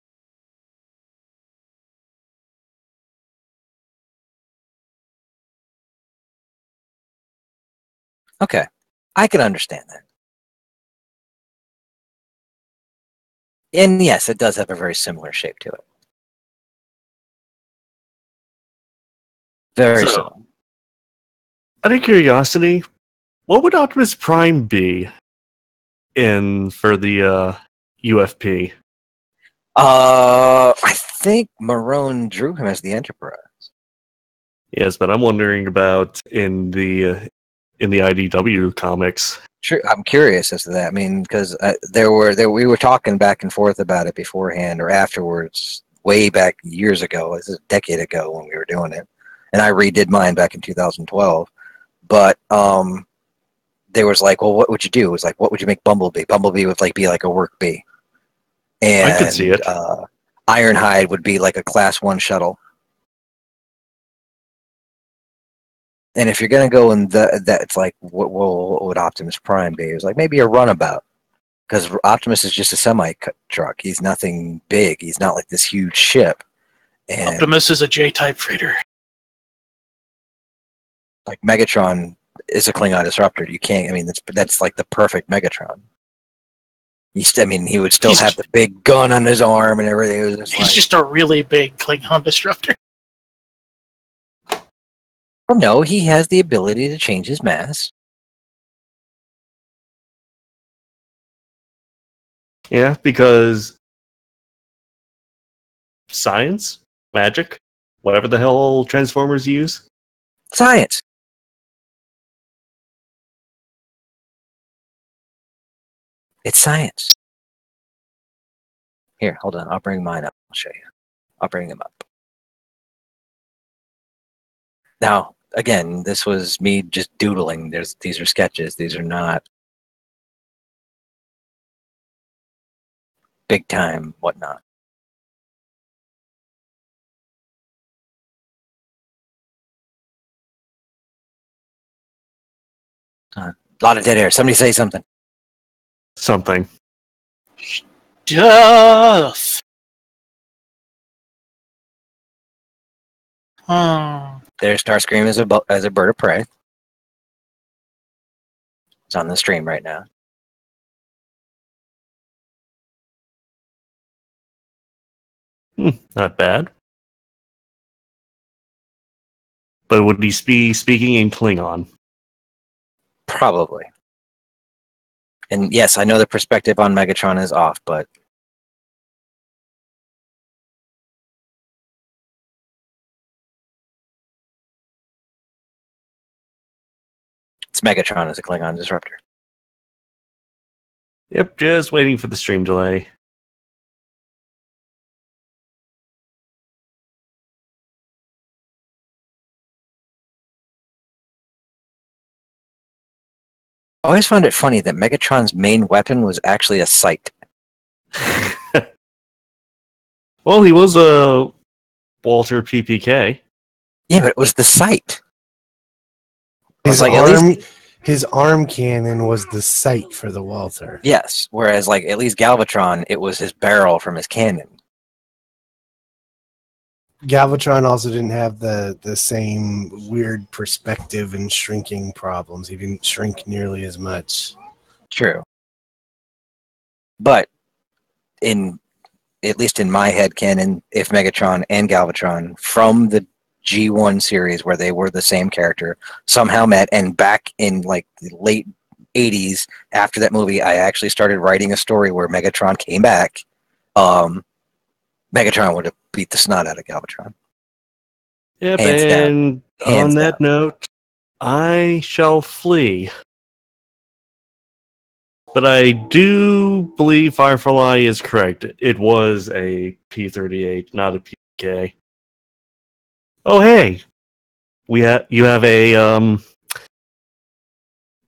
Okay, I can understand that. And yes, it does have a very similar shape to it. Very similar. Out of curiosity, what would Optimus Prime be for the UFP? I think Marone drew him as the Enterprise. Yes, but I'm wondering about in the IDW comics. Sure, I'm curious as to that. I mean, because we were talking back and forth about it beforehand or afterwards, way back years ago. This is a decade ago when we were doing it, and I redid mine back in 2012. But there was like, well, what would you do? It was like, what would you make Bumblebee? Bumblebee would be like a work bee, and I could see it. Ironhide would be like a Class 1 shuttle. And if you're going to go in that's like, what would Optimus Prime be? It was like maybe a runabout. Because Optimus is just a semi-truck. He's nothing big. He's not like this huge ship. And Optimus is a J-type freighter. like Megatron is a Klingon disruptor. You can't, I mean, that's like the perfect Megatron. He would still have the big gun on his arm and everything. It was He's just a really big Klingon disruptor. Well, no, he has the ability to change his mass. Yeah, because science, magic, whatever the hell Transformers use. Science. It's science. Here, hold on. I'll bring mine up. I'll show you. I'll bring them up. Now, again, this was me just doodling. These are sketches. These are not big time whatnot. A lot of dead air. Somebody say something. Something. Stuff. There's Starscream as a bird of prey. It's on the stream right now. Not bad. But would he be speaking in Klingon? Probably. And yes, I know the perspective on Megatron is off, but it's Megatron as a Klingon disruptor. Yep, just waiting for the stream delay. I always found it funny that Megatron's main weapon was actually a sight. Well, he was a Walter PPK. Yeah, but it was the sight. His arm cannon was the sight for the Walther. Yes, whereas at least Galvatron, it was his barrel from his cannon. Galvatron also didn't have the same weird perspective and shrinking problems. He didn't shrink nearly as much. True. But at least in my head canon, if Megatron and Galvatron from the G1 series where they were the same character somehow met, and back in the late 80s after that movie, I actually started writing a story where Megatron came back. Megatron would have beat the snot out of Galvatron. Yep, Hands and down. Hands on that down. note, I shall flee. But I do believe Firefly is correct. It was a P-38, not a PK. Oh, hey! You have a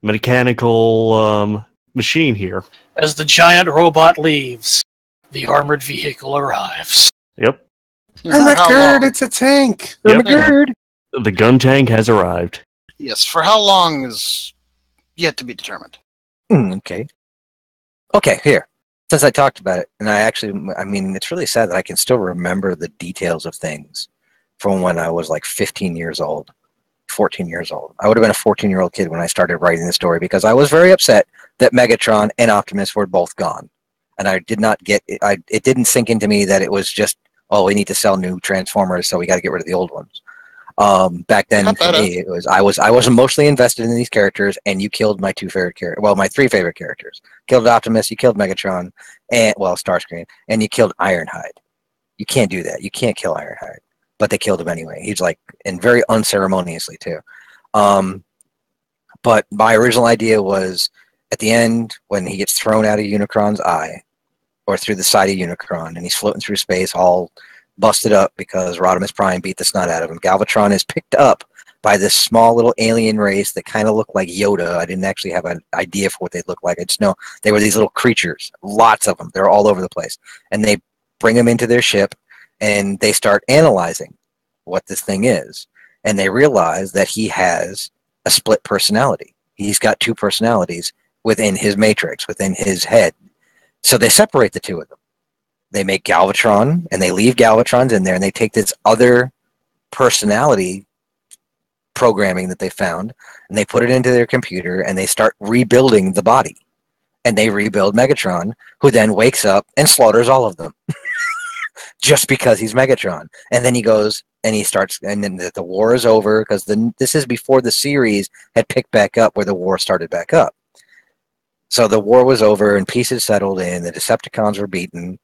mechanical machine here. As the giant robot leaves, the armored vehicle arrives. Yep. I'm a For how gird, long? it's a tank. Yep. I'm a gird. The gun tank has arrived. Yes, for how long is yet to be determined. Okay. Okay, here. Since I talked about it, and I mean, it's really sad that I can still remember the details of things from when I was like 15 years old, 14 years old. I would have been a 14-year-old kid when I started writing the story because I was very upset that Megatron and Optimus were both gone. And I did not get it. It didn't sink into me that it was just, oh, we need to sell new Transformers, so we got to get rid of the old ones. Back then, for me, it was I was emotionally invested in these characters, and you killed my two favorite characters. Well, my three favorite characters. Killed Optimus, you killed Megatron, and Starscream, and you killed Ironhide. You can't do that. You can't kill Ironhide, but they killed him anyway. He's like, and very unceremoniously too. But my original idea was at the end when he gets thrown out of Unicron's eye, or through the side of Unicron, and he's floating through space all busted up because Rodimus Prime beat the snot out of him. Galvatron is picked up by this small little alien race that kind of looked like Yoda. I didn't actually have an idea for what they looked like. I just know they were these little creatures, lots of them. They're all over the place. And they bring him into their ship, and they start analyzing what this thing is. And they realize that he has a split personality. He's got two personalities within his matrix, within his head. So they separate the two of them. They make Galvatron, and they leave Galvatron's in there, and they take this other personality programming that they found, and they put it into their computer, and they start rebuilding the body. And they rebuild Megatron, who then wakes up and slaughters all of them. Just because he's Megatron. And then he goes, and he starts, and then the war is over, because this is before the series had picked back up where the war started back up. So the war was over, and peace had settled in, the Decepticons were beaten,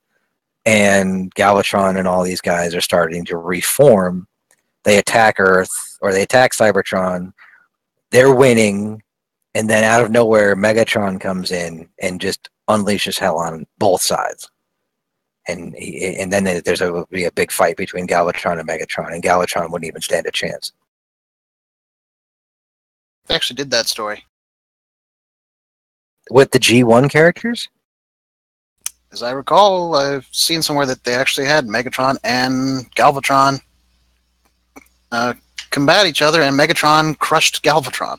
and Galvatron and all these guys are starting to reform. They attack Earth, or they attack Cybertron. They're winning, and then out of nowhere, Megatron comes in and just unleashes hell on both sides. And then will be a big fight between Galvatron and Megatron, and Galvatron wouldn't even stand a chance. They actually did that story. With the G1 characters? As I recall, I've seen somewhere that they actually had Megatron and Galvatron combat each other, and Megatron crushed Galvatron.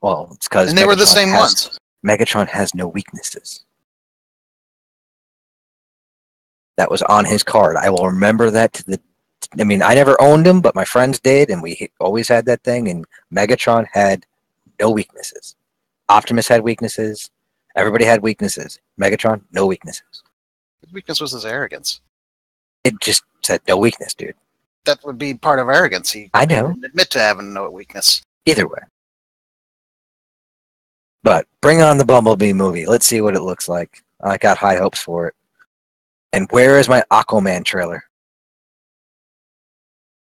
Well, it's because they were the same ones. Megatron has no weaknesses. That was on his card. I will remember that I mean, I never owned him, but my friends did, and we always had that thing, and Megatron had no weaknesses. Optimus had weaknesses. Everybody had weaknesses. Megatron, no weaknesses. His weakness was his arrogance. It just said no weakness, dude. That would be part of arrogance. I know. Didn't admit to having no weakness. Either way. But bring on the Bumblebee movie. Let's see what it looks like. I got high hopes for it. And where is my Aquaman trailer?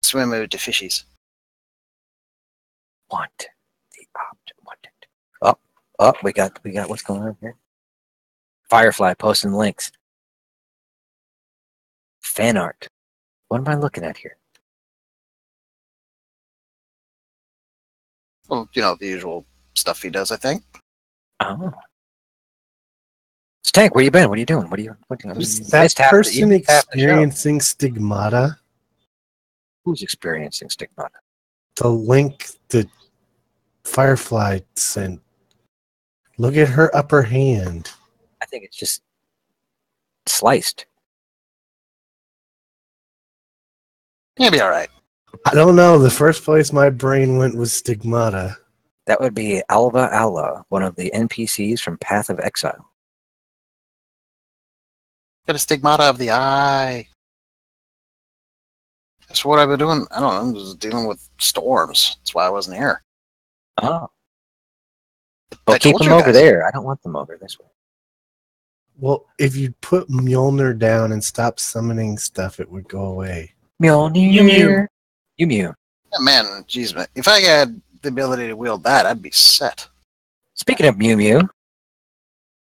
Swim with the fishies. Want it. Oh, we got what's going on here. Firefly posting links. Fan art. What am I looking at here? Well, the usual stuff he does, I think. Oh. Stank, where you been? What are you doing? Is that person experiencing stigmata? Who's experiencing stigmata? The link that Firefly sent. Look at her upper hand. I think it's just sliced. He'll be all right. I don't know. The first place my brain went was stigmata. That would be Alva Alla, one of the NPCs from Path of Exile. Got a stigmata of the eye. That's what I've been doing. I don't know. I'm just dealing with storms. That's why I wasn't here. Oh. Well, keep them over there. I don't want them over this way. Well, if you put Mjolnir down and stop summoning stuff, it would go away. Mjolnir. You Mew. Yeah, man, geez, man. If I had the ability to wield that, I'd be set. Speaking of Mew Mew,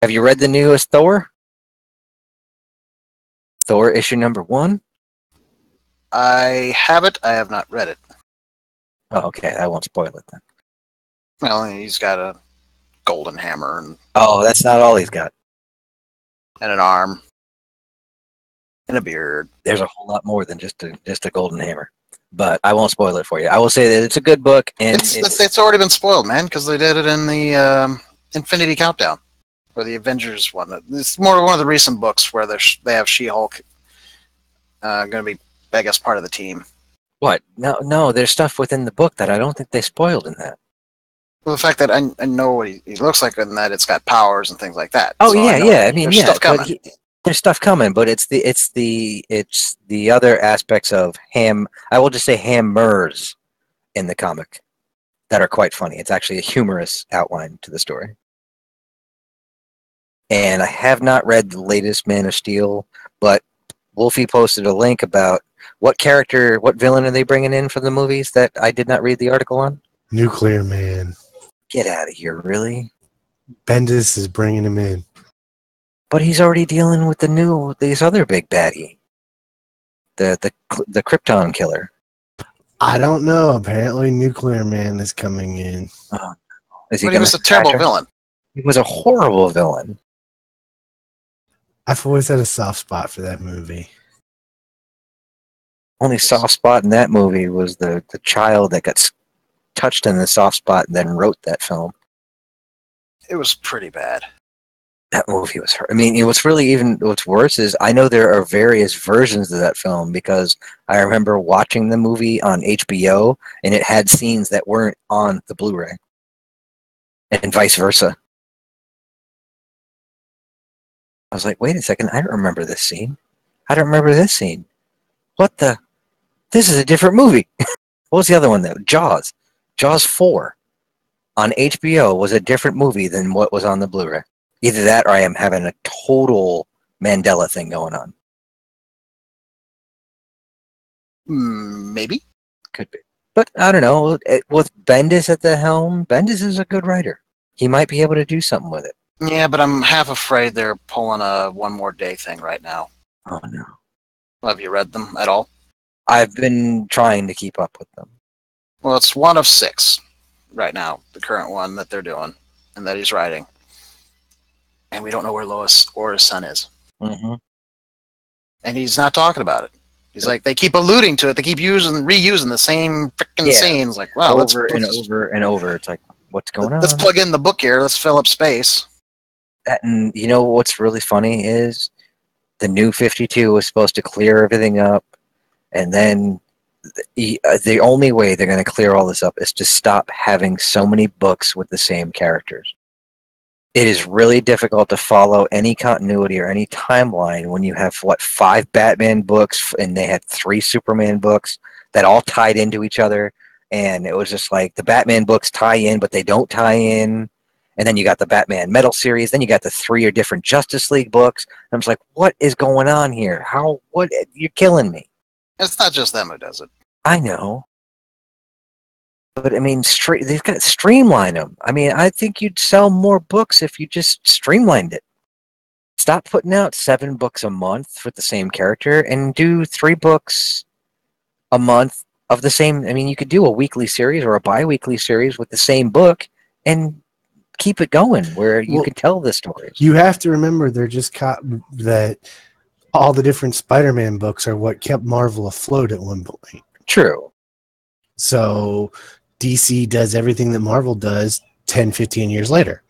Have you read the newest Thor? Thor issue #1? I have it. I have not read it. Oh, okay. I won't spoil it then. Well, he's got a golden hammer Oh, that's not all he's got. and an arm and a beard. There's a whole lot more than just a golden hammer. But I won't spoil it for you. I will say that it's a good book, and It's already been spoiled, man, because they did it in the Infinity Countdown, or the Avengers one. It's more one of the recent books where they have She-Hulk going to be, I guess, part of the team. what? No. There's stuff within the book that I don't think they spoiled in that. Well, the fact that I know what he looks like and that it's got powers and things like that. Oh So yeah. I mean, there's stuff coming. There's stuff coming, but it's the other aspects of I will just say hammers in the comic that are quite funny. It's actually a humorous outline to the story. And I have not read the latest Man of Steel, but Wolfie posted a link about what villain are they bringing in for the movies that I did not read the article on? Nuclear Man. Get out of here, really? Bendis is bringing him in. But he's already dealing with these other big baddie. The Krypton killer. I don't know. Apparently, Nuclear Man is coming in. Is But he was a terrible villain. He was a horrible villain. I've always had a soft spot for that movie. Only soft spot in that movie was the child that got touched in the soft spot and then wrote that film. It was pretty bad. That movie was hurt. I mean, what's worse is I know there are various versions of that film because I remember watching the movie on HBO and it had scenes that weren't on the Blu-ray, and vice versa. I was like, wait a second, I don't remember this scene. I don't remember this scene. What the? This is a different movie. What was the other one though? Jaws. Jaws 4 on HBO was a different movie than what was on the Blu-ray. Either that or I am having a total Mandela thing going on. Maybe. Could be. But I don't know. With Bendis at the helm, Bendis is a good writer. He might be able to do something with it. Yeah, but I'm half afraid they're pulling a One More Day thing right now. Oh, no. Have you read them at all? I've been trying to keep up with them. Well, it's one of 6 right now, the current one that they're doing and that he's writing. And we don't know where Lois or his son is. Mm-hmm. And he's not talking about it. He's like, they keep alluding to it. They keep reusing the same freaking scenes. Like, wow, over and over. It's like, what's going on? Let's plug in the book here. Let's fill up space. And you know what's really funny is the new 52 was supposed to clear everything up. And then the only way they're going to clear all this up is to stop having so many books with the same characters. It is really difficult to follow any continuity or any timeline when you have, 5 Batman books, and they had 3 Superman books that all tied into each other. And it was just like the Batman books tie in, but they don't tie in. And then you got the Batman Metal series. Then you got the 3 different Justice League books. And I'm just like, what is going on here? You're killing me. It's not just them who does it. I know. But I mean, they've got to streamline them. I mean, I think you'd sell more books if you just streamlined it. Stop putting out 7 books a month with the same character and do 3 books a month of the same. I mean, you could do a weekly series or a bi-weekly series with the same book and keep it going where you can tell the stories. You have to remember they're just that all the different Spider-Man books are what kept Marvel afloat at one point. True. So DC does everything that Marvel does 10, 15 years later.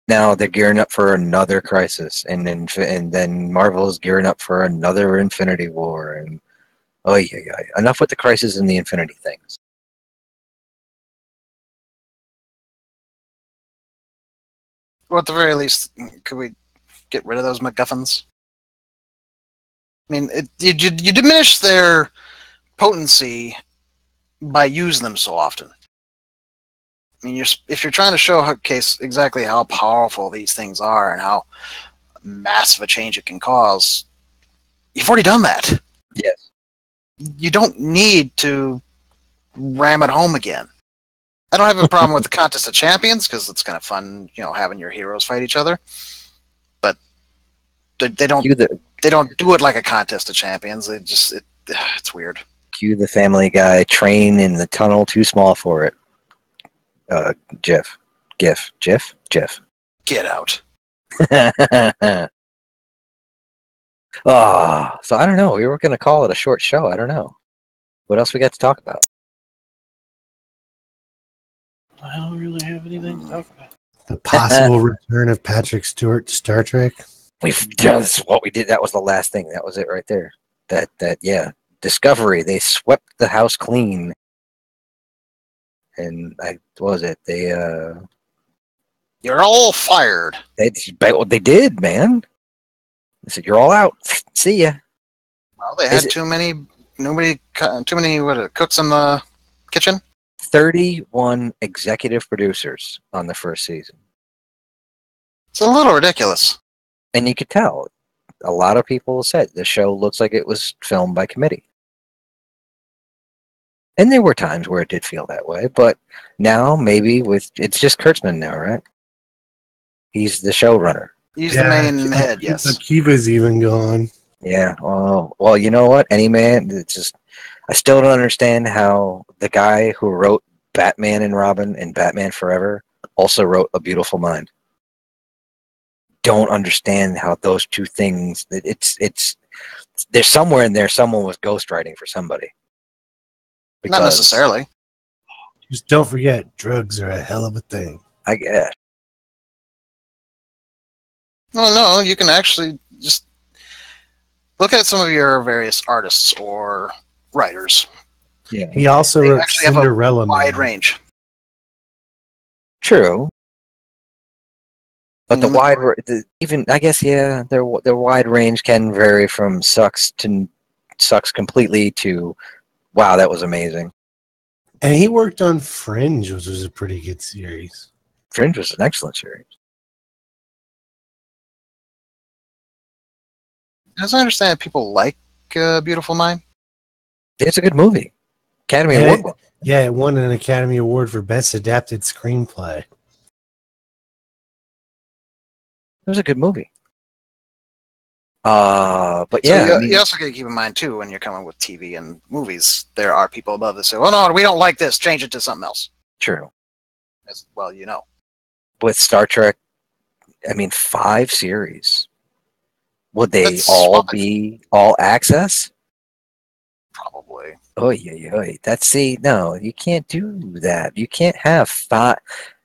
Now they're gearing up for another Crisis, and then Marvel's gearing up for another Infinity War, and enough with the Crisis and the Infinity things. Well, at the very least, could we get rid of those MacGuffins? I mean, you diminish their potency by using them so often. I mean, if you're trying to showcase exactly how powerful these things are and how massive a change it can cause, you've already done that. Yes. You don't need to ram it home again. I don't have a problem with the Contest of Champions because it's kind of fun, having your heroes fight each other. But they don't do it like a Contest of Champions. It's weird. Cue the Family Guy train in the tunnel too small for it. GIF. Get out. So I don't know. We were going to call it a short show. I don't know. What else we got to talk about? I don't really have anything to talk about. The possible return of Patrick Stewart to Star Trek. That's what we did. That was the last thing. That was it right there. Yeah. Discovery. They swept the house clean. And what was it? You're all fired. They did, man. They said, you're all out. See ya. Well, they had too many cooks in the kitchen. 31 executive producers on the first season. It's a little ridiculous. And you could tell. A lot of people said the show looks like it was filmed by committee. And there were times where it did feel that way, but now maybe it's just Kurtzman now, right? He's the showrunner. He's the main head, yes. Akiva's even gone. Yeah. Well, you know what? Any man, I still don't understand how the guy who wrote Batman and Robin and Batman Forever also wrote A Beautiful Mind. Don't understand how those two things. There's somewhere in there someone was ghostwriting for somebody. Not necessarily. Just don't forget, drugs are a hell of a thing. I guess. No, you can actually just look at some of your various artists or writers. Yeah. He also They wrote actually have Cinderella a wide Man. range. True. But the their wide range can vary from sucks completely to wow, that was amazing. And he worked on Fringe, which was a pretty good series. Fringe was an excellent series. As I understand, people like Beautiful Mind. It's a good movie. Academy Award. Yeah, it won an Academy Award for Best Adapted Screenplay. It was a good movie. But yeah. So you also got to keep in mind, too, when you're coming with TV and movies, there are people above that say, oh, no, we don't like this. Change it to something else. True. As well, With Star Trek, 5 series. Would they all be all access? Probably. Oh, yeah. No, you can't do that. You can't have 5.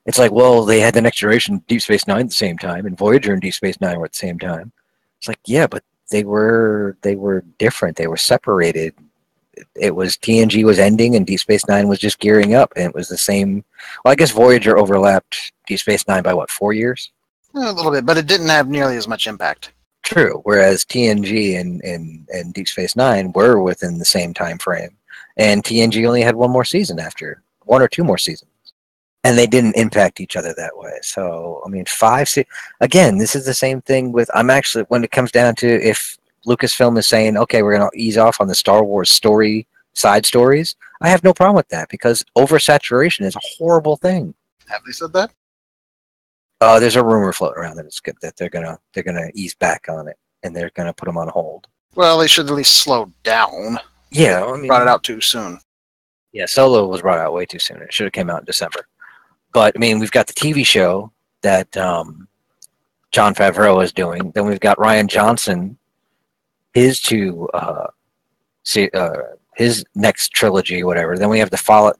It's like, well, they had The Next Generation, Deep Space Nine at the same time, and Voyager and Deep Space Nine were at the same time. It's like, yeah, but they were different. They were separated. It was TNG was ending, and Deep Space Nine was just gearing up, and it was the same. Well, I guess Voyager overlapped Deep Space Nine by 4 years? A little bit, but it didn't have nearly as much impact. True. Whereas TNG and Deep Space Nine were within the same time frame, and TNG only had 1 more season after 1 or 2 more seasons. And they didn't impact each other that way. So, 5... Again, this is the same thing with... when it comes down to if Lucasfilm is saying, okay, we're going to ease off on the Star Wars side stories, I have no problem with that, because oversaturation is a horrible thing. Have they said that? There's a rumor floating around that it's good that they're gonna ease back on it, and they're gonna put them on hold. Well, they should at least slow down. Yeah, brought it out too soon. Yeah, Solo was brought out way too soon. It should have came out in December. But we've got the TV show that Jon Favreau is doing. Then we've got Rian Johnson, his next trilogy, whatever. Then we have the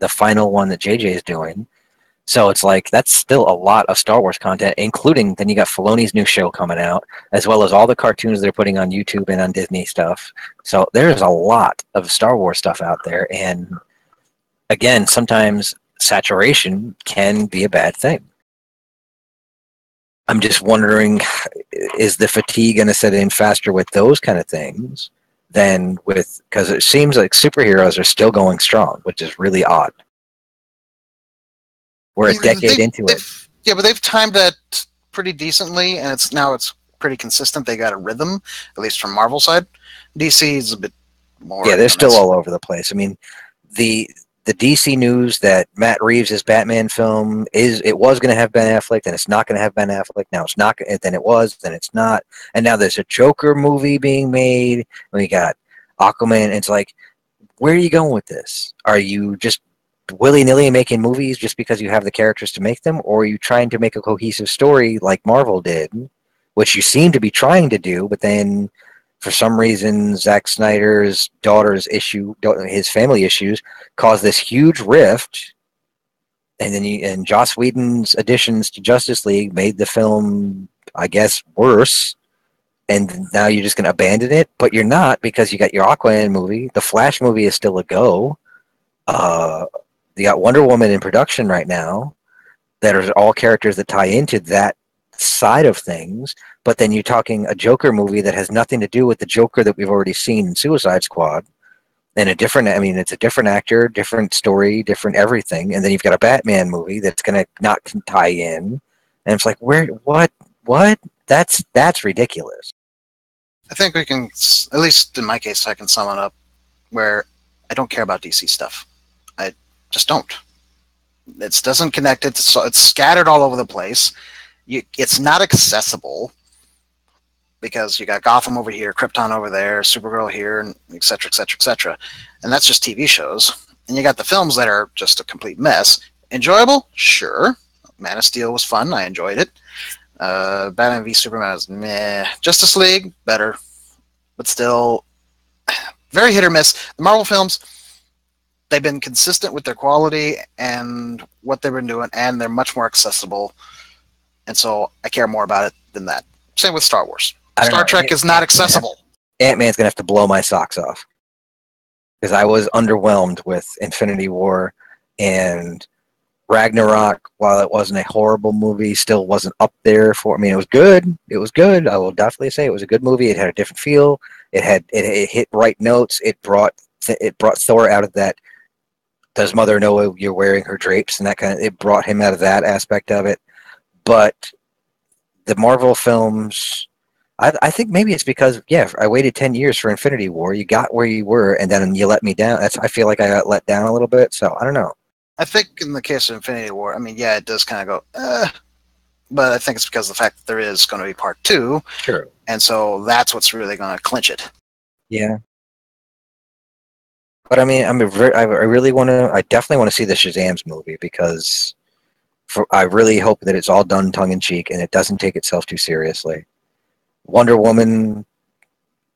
final one that JJ is doing. So it's like that's still a lot of Star Wars content, including then you got Filoni's new show coming out, as well as all the cartoons they're putting on YouTube and on Disney stuff. So there's a lot of Star Wars stuff out there, and again, sometimes saturation can be a bad thing. I'm just wondering, is the fatigue going to set in faster with those kind of things than with, because it seems like superheroes are still going strong, which is really odd. We're a decade into it. Yeah, but they've timed that pretty decently, and it's pretty consistent. They got a rhythm, at least from Marvel side. DC is a bit more. Yeah, they're still all over the place. The the DC news that Matt Reeves' Batman film was going to have Ben Affleck, then it's not going to have Ben Affleck. Now it's not. Then it was. Then it's not. And now there's a Joker movie being made. We got Aquaman. It's like, where are you going with this? Are you just willy-nilly making movies just because you have the characters to make them, or are you trying to make a cohesive story like Marvel did, which you seem to be trying to do, but then for some reason, Zack Snyder's his family issues, caused this huge rift, and then Joss Whedon's additions to Justice League made the film, I guess, worse. And now you're just going to abandon it, but you're not, because you got your Aquaman movie. The Flash movie is still a go. You got Wonder Woman in production right now. That are all characters that tie into that side of things. But then you're talking a Joker movie that has nothing to do with the Joker that we've already seen in Suicide Squad. And it's a different actor, different story, different everything. And then you've got a Batman movie that's going to not tie in. And it's like, what? That's ridiculous. I think we can, at least in my case, I can sum it up where I don't care about DC stuff. I just don't. It doesn't connect. It's scattered all over the place. It's not accessible because you got Gotham over here, Krypton over there, Supergirl here, and et cetera, et cetera, et cetera. And that's just TV shows. And you got the films that are just a complete mess. Enjoyable? Sure. Man of Steel was fun. I enjoyed it. Batman v Superman was meh. Justice League, better. But still, very hit or miss. The Marvel films, they've been consistent with their quality and what they've been doing, and they're much more accessible. And so I care more about it than that. Same with Star Wars. Star Trek is not accessible. Ant-Man's going to have to blow my socks off. Because I was underwhelmed with Infinity War, and Ragnarok, while it wasn't a horrible movie, still wasn't up there for me. It was good. It was good. I will definitely say it was a good movie. It had a different feel. It hit right notes. It brought Thor out of that. Does Mother know you're wearing her drapes and that kind of? It brought him out of that aspect of it. But the Marvel films, I think maybe it's because I waited 10 years for Infinity War. You got where you were, and then you let me down. I feel like I got let down a little bit. So I don't know. I think in the case of Infinity War, I mean, yeah, it does kind of go, but I think it's because of the fact that there is going to be part 2. Sure. And so that's what's really going to clinch it. Yeah. But I mean, I definitely want to see the Shazam's movie, because I really hope that it's all done tongue-in-cheek and it doesn't take itself too seriously. Wonder Woman,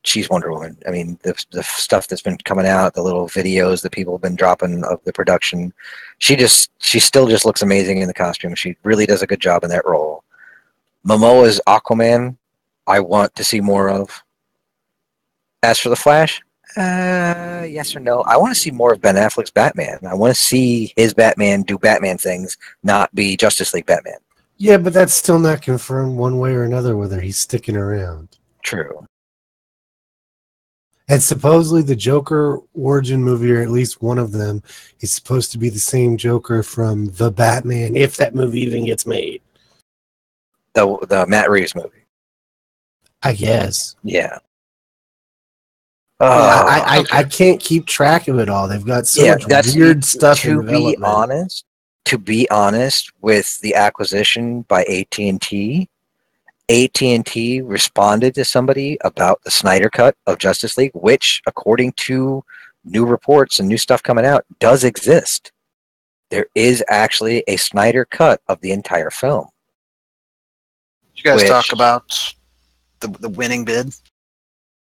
she's Wonder Woman. I mean, the stuff that's been coming out, the little videos that people have been dropping of the production, she still just looks amazing in the costume. She really does a good job in that role. Momoa's Aquaman, I want to see more of. As for the Flash, yes or no. I want to see more of Ben Affleck's Batman. I want to see his Batman do Batman things, not be Justice League Batman. Yeah, but that's still not confirmed one way or another whether he's sticking around. True. And supposedly the Joker origin movie, or at least one of them, is supposed to be the same Joker from The Batman, if that movie even gets made. The Matt Reeves movie. I guess. Yeah. I can't keep track of it all. They've got so much weird stuff in development. To be honest, with the acquisition by AT&T responded to somebody about the Snyder Cut of Justice League, which, according to new reports and new stuff coming out, does exist. There is actually a Snyder Cut of the entire film. Did you guys talk about the winning bid?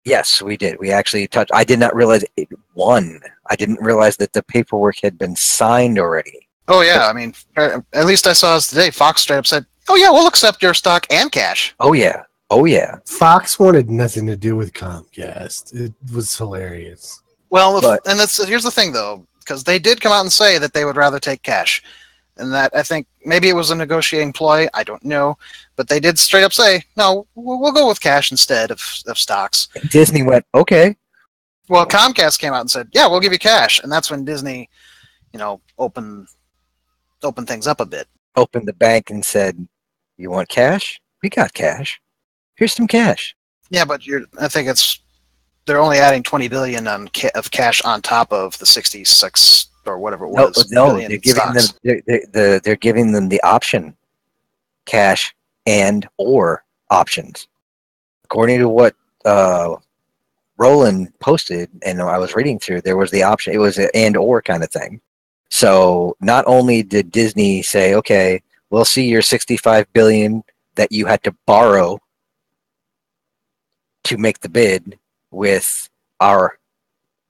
Yes, we did. We actually touched. I did not realize it won. I didn't realize that the paperwork had been signed already. Oh, yeah. I mean, at least I saw this today. Fox straight up said, oh, yeah, we'll accept your stock and cash. Oh, yeah. Oh, yeah. Fox wanted nothing to do with Comcast. It was hilarious. Well, here's the thing, though, because they did come out and say that they would rather take cash. And that, I think, maybe it was a negotiating ploy. I don't know. But they did straight up say, no, we'll go with cash instead of stocks. Disney went, okay. Well, Comcast came out and said, yeah, we'll give you cash. And that's when Disney, opened things up a bit. Opened the bank and said, you want cash? We got cash. Here's some cash. Yeah, but I think they're only adding $20 billion of cash on top of the $66 or whatever it No, was. no, billion they're giving them stocks. they're giving them the option, cash and or options. According to what Roland posted, and I was reading through, there was the option. It was an and or kind of thing. So not only did Disney say, "Okay, we'll see your 65 billion that you had to borrow to make the bid with our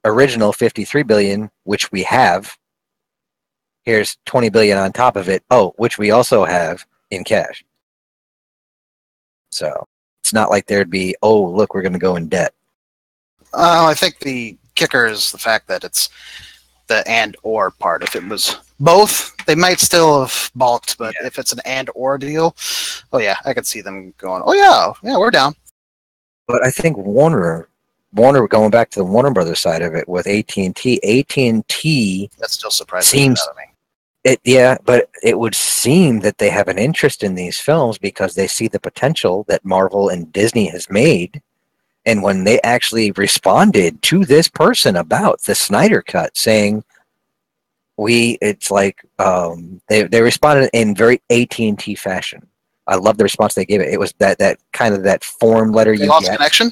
original 53 billion, which we have. Here's 20 billion on top of it. Oh, which we also have in cash." So it's not like there'd be, "Oh, look, we're going to go in debt." I think the kicker is the fact that it's the and or part. If it was both, they might still have balked, but if it's an and or deal, oh yeah, I could see them going, "Oh yeah, we're down." But I think Warner, going back to the Warner Brothers side of it with AT&T, AT&T That still surprises seems out of me. but it would seem that they have an interest in these films because they see the potential that Marvel and Disney has made. And when they actually responded to this person about the Snyder Cut, saying it's like they responded in very AT&T fashion. I love the response they gave it. It was that kind of that form letter They you lost get. connection?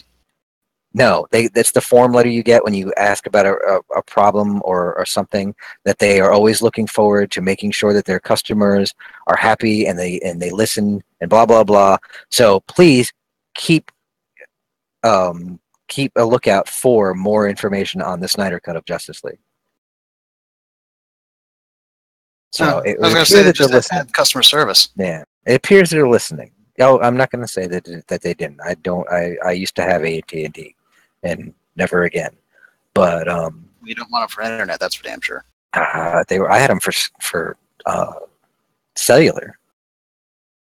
No, that's the form letter you get when you ask about a problem or something, that they are always looking forward to making sure that their customers are happy and they listen and blah blah blah. So please keep keep a lookout for more information on the Snyder Cut of Justice League. So I was going to say that they just they're listening. had customer service. Yeah, it appears they're listening. Oh, I'm not going to say that they didn't. I don't. I used to have AT&T, and never again. But You don't want it for internet, that's for damn sure. they were. I had them for cellular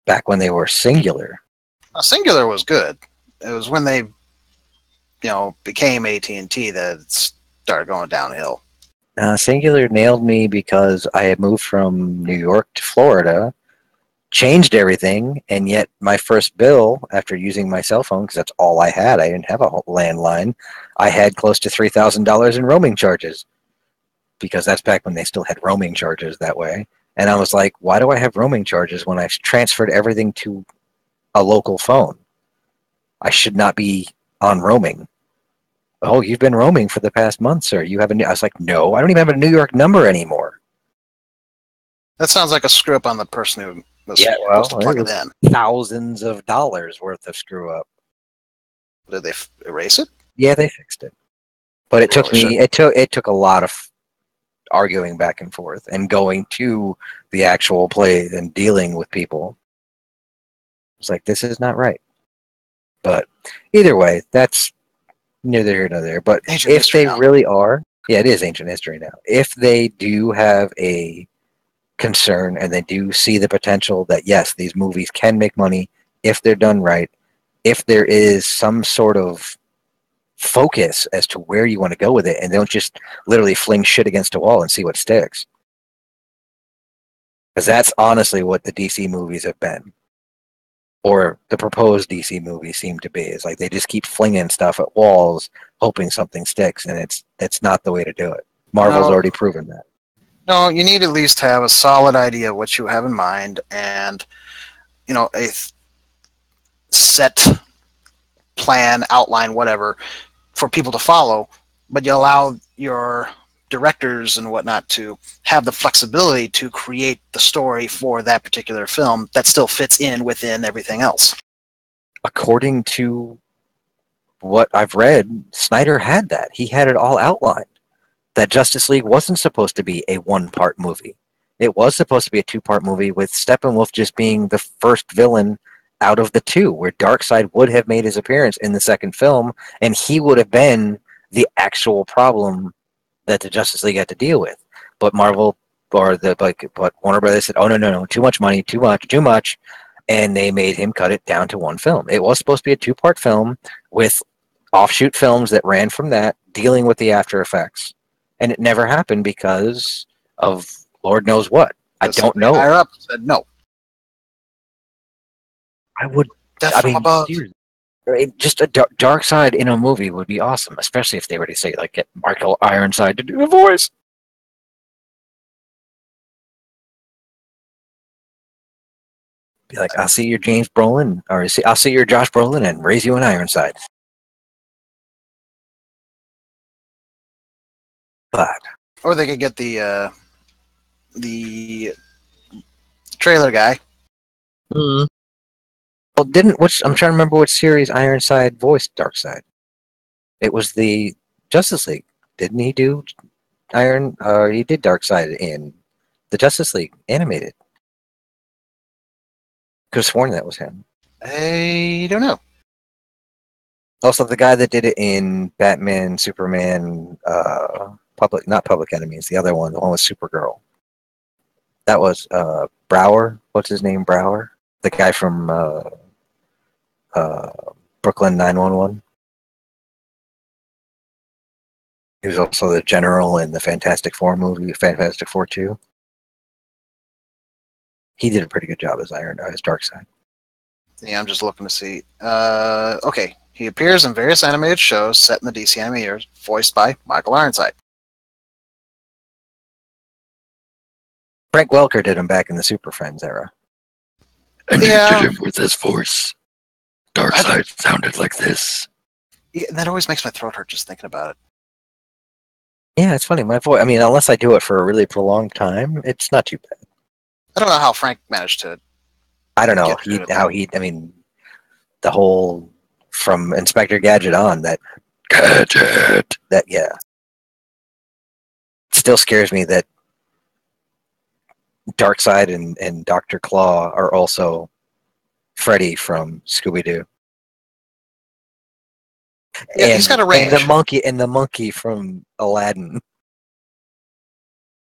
back when they were singular. Singular was good. It was when they, became AT&T that it started going downhill. Singular nailed me because I had moved from New York to Florida, changed everything, and yet my first bill after using my cell phone, because that's all I had, I didn't have a landline, I had close to $3,000 in roaming charges, because that's back when they still had roaming charges that way. And I was like, why do I have roaming charges when I've transferred everything to a local phone? I should not be on roaming. "Oh, you've been roaming for the past month, sir. You have I was like, no, I don't even have a New York number anymore. That sounds like a screw up on the person who was Yeah, supposed to plug it it was in. thousands of dollars worth of screw up. Did they erase it? Yeah, they fixed it. But it took Really me it took a lot of arguing back and forth and going to the actual place and dealing with people. It's like, this is not right. But either way, that's neither here nor there. But Ancient if history they now. really are, yeah, it is ancient history now. If they do have a concern and they do see the potential that yes, these movies can make money if they're done right, if there is some sort of focus as to where you want to go with it, and don't just literally fling shit against a wall and see what sticks. Because that's honestly what the DC movies have been. Or the proposed DC movies seem to be. It's like they just keep flinging stuff at walls, hoping something sticks, and it's not the way to do it. Marvel's already proven that. No, you need at least have a solid idea of what you have in mind and, a set plan, outline, whatever, for people to follow, but you allow your directors and whatnot to have the flexibility to create the story for that particular film that still fits in within everything else. According to what I've read, Snyder had that. He had it all outlined. That Justice League wasn't supposed to be a one-part movie. It was supposed to be a two-part movie, with Steppenwolf just being the first villain out of the two, where Darkseid would have made his appearance in the second film, and he would have been the actual problem that the Justice League had to deal with. But Marvel, but Warner Brothers said, "Oh no, too much money, too much," and they made him cut it down to one film. It was supposed to be a two-part film with offshoot films that ran from that, dealing with the after effects. And it never happened because of Lord knows what. I don't know. Higher up said no. I would. Death I from mean, above. just a dark side in a movie would be awesome, especially if they were to say, like, get Michael Ironside to do the voice. Be like, I'll see your James Brolin, or I'll see your Josh Brolin and raise you an Ironside. But Or they could get the trailer guy. well, I'm trying to remember which series Ironside voiced Darkseid. It was the Justice League. Didn't he do he did Darkseid in the Justice League animated. Could have sworn that was him. I don't know. Also, the guy that did it in Batman, Superman, not Public Enemies, the other one, the one with Supergirl. That was Brower. What's his name? Brower, the guy from Brooklyn 911. He was also the general in the Fantastic Four movie, Fantastic Four 2. He did a pretty good job as Darkseid. Yeah, I'm just looking to see. Okay, he appears in various animated shows set in the DC animated years, voiced by Michael Ironside. Frank Welker did him back in the Super Friends era. And Yeah. he did him with his voice. Darkseid sounded like this. Yeah, that always makes my throat hurt just thinking about it. Yeah, it's funny. My voice. I mean, unless I do it for a really prolonged time, it's not too bad. I don't know how Frank managed to. I don't know Get I mean, the whole from Inspector Gadget on that Gadget. yeah, it still scares me that Darkseid and Dr. Claw are also Freddy from Scooby-Doo. Yeah, he's got a range. And the monkey from Aladdin.